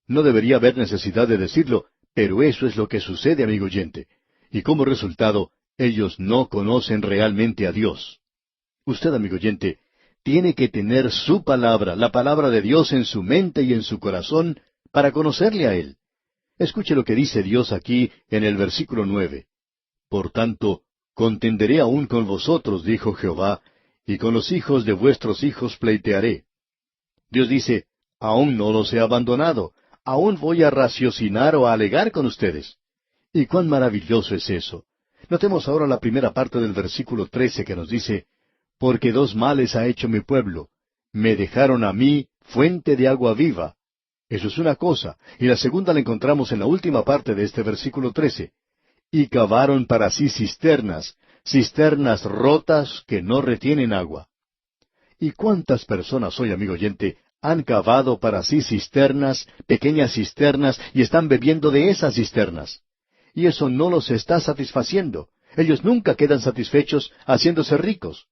No debería haber necesidad de decirlo, pero eso es lo que sucede, amigo oyente. Y como resultado, ellos no conocen realmente a Dios. Usted, amigo oyente, tiene que tener su palabra, la palabra de Dios en su mente y en su corazón, para conocerle a Él. Escuche lo que dice Dios aquí en el versículo 9. Por tanto, contenderé aún con vosotros, dijo Jehová, y con los hijos de vuestros hijos pleitearé. Dios dice, aún no los he abandonado, aún voy a raciocinar o a alegar con ustedes. ¿Y cuán maravilloso es eso? Notemos ahora la primera parte del versículo 13 que nos dice, porque dos males ha hecho mi pueblo. Me dejaron a mí fuente de agua viva. Eso es una cosa, y la segunda la encontramos en la última parte de este versículo 13. Y cavaron para sí cisternas, cisternas rotas que no retienen agua. ¿Y cuántas personas hoy, amigo oyente, han cavado para sí cisternas, pequeñas cisternas, y están bebiendo de esas cisternas? Y eso no los está satisfaciendo. Ellos nunca quedan satisfechos haciéndose ricos.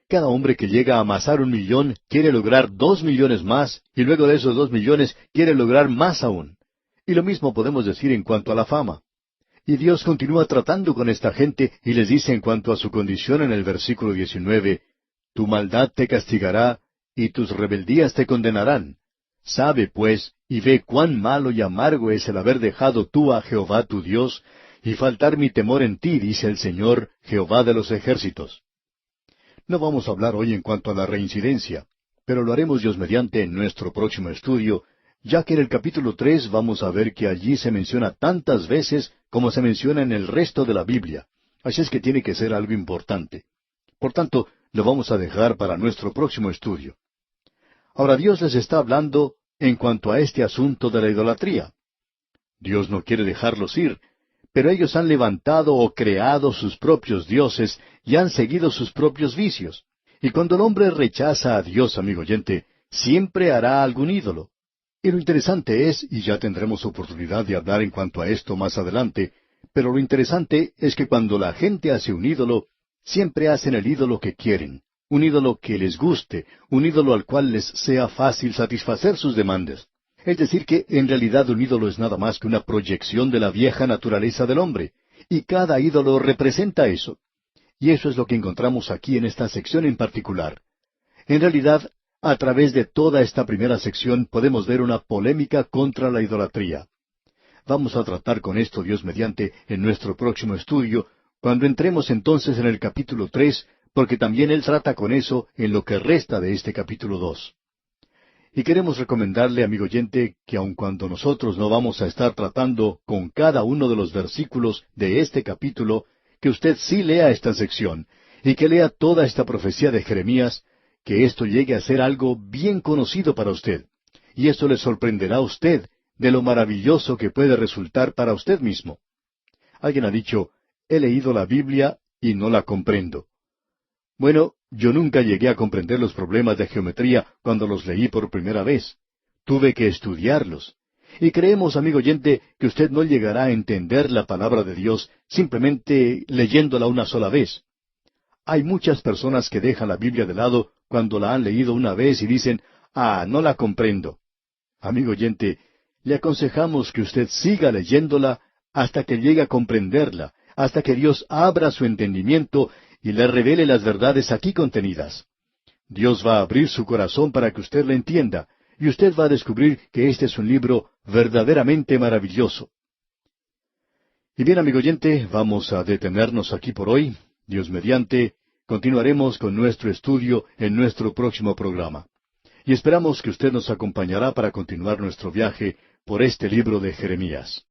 Cada hombre que llega a amasar 1,000,000 quiere lograr 2,000,000 más, y luego de esos 2,000,000 quiere lograr más aún. Y lo mismo podemos decir en cuanto a la fama. Y Dios continúa tratando con esta gente y les dice en cuanto a su condición en el versículo 19, tu maldad te castigará y tus rebeldías te condenarán. Sabe, pues, y ve cuán malo y amargo es el haber dejado tú a Jehová tu Dios, y faltar mi temor en ti, dice el Señor, Jehová de los ejércitos. No vamos a hablar hoy en cuanto a la reincidencia, pero lo haremos Dios mediante en nuestro próximo estudio, ya que en el capítulo 3 vamos a ver que allí se menciona tantas veces como se menciona en el resto de la Biblia. Así es que tiene que ser algo importante. Por tanto, lo vamos a dejar para nuestro próximo estudio. Ahora Dios les está hablando en cuanto a este asunto de la idolatría. Dios no quiere dejarlos ir, pero ellos han levantado o creado sus propios dioses y han seguido sus propios vicios. Y cuando el hombre rechaza a Dios, amigo oyente, siempre hará algún ídolo. Y lo interesante es, y ya tendremos oportunidad de hablar en cuanto a esto más adelante, pero lo interesante es que cuando la gente hace un ídolo, siempre hacen el ídolo que quieren, un ídolo que les guste, un ídolo al cual les sea fácil satisfacer sus demandas. Es decir, que en realidad un ídolo es nada más que una proyección de la vieja naturaleza del hombre, y cada ídolo representa eso. Y eso es lo que encontramos aquí en esta sección en particular. En realidad, a través de toda esta primera sección podemos ver una polémica contra la idolatría. Vamos a tratar con esto, Dios mediante, en nuestro próximo estudio, cuando entremos entonces en el capítulo 3, porque también Él trata con eso en lo que resta de este capítulo 2. Y queremos recomendarle, amigo oyente, que aun cuando nosotros no vamos a estar tratando con cada uno de los versículos de este capítulo, que usted sí lea esta sección, y que lea toda esta profecía de Jeremías, que esto llegue a ser algo bien conocido para usted. Y esto le sorprenderá a usted de lo maravilloso que puede resultar para usted mismo. Alguien ha dicho, he leído la Biblia y no la comprendo. Bueno, yo nunca llegué a comprender los problemas de geometría cuando los leí por primera vez. Tuve que estudiarlos. Y creemos, amigo oyente, que usted no llegará a entender la palabra de Dios simplemente leyéndola una sola vez. Hay muchas personas que dejan la Biblia de lado cuando la han leído una vez y dicen, no la comprendo. Amigo oyente, le aconsejamos que usted siga leyéndola hasta que llegue a comprenderla, hasta que Dios abra su entendimiento y le revele las verdades aquí contenidas. Dios va a abrir su corazón para que usted la entienda, y usted va a descubrir que este es un libro verdaderamente maravilloso. Y bien, amigo oyente, vamos a detenernos aquí por hoy. Dios mediante, continuaremos con nuestro estudio en nuestro próximo programa. Y esperamos que usted nos acompañará para continuar nuestro viaje por este libro de Jeremías.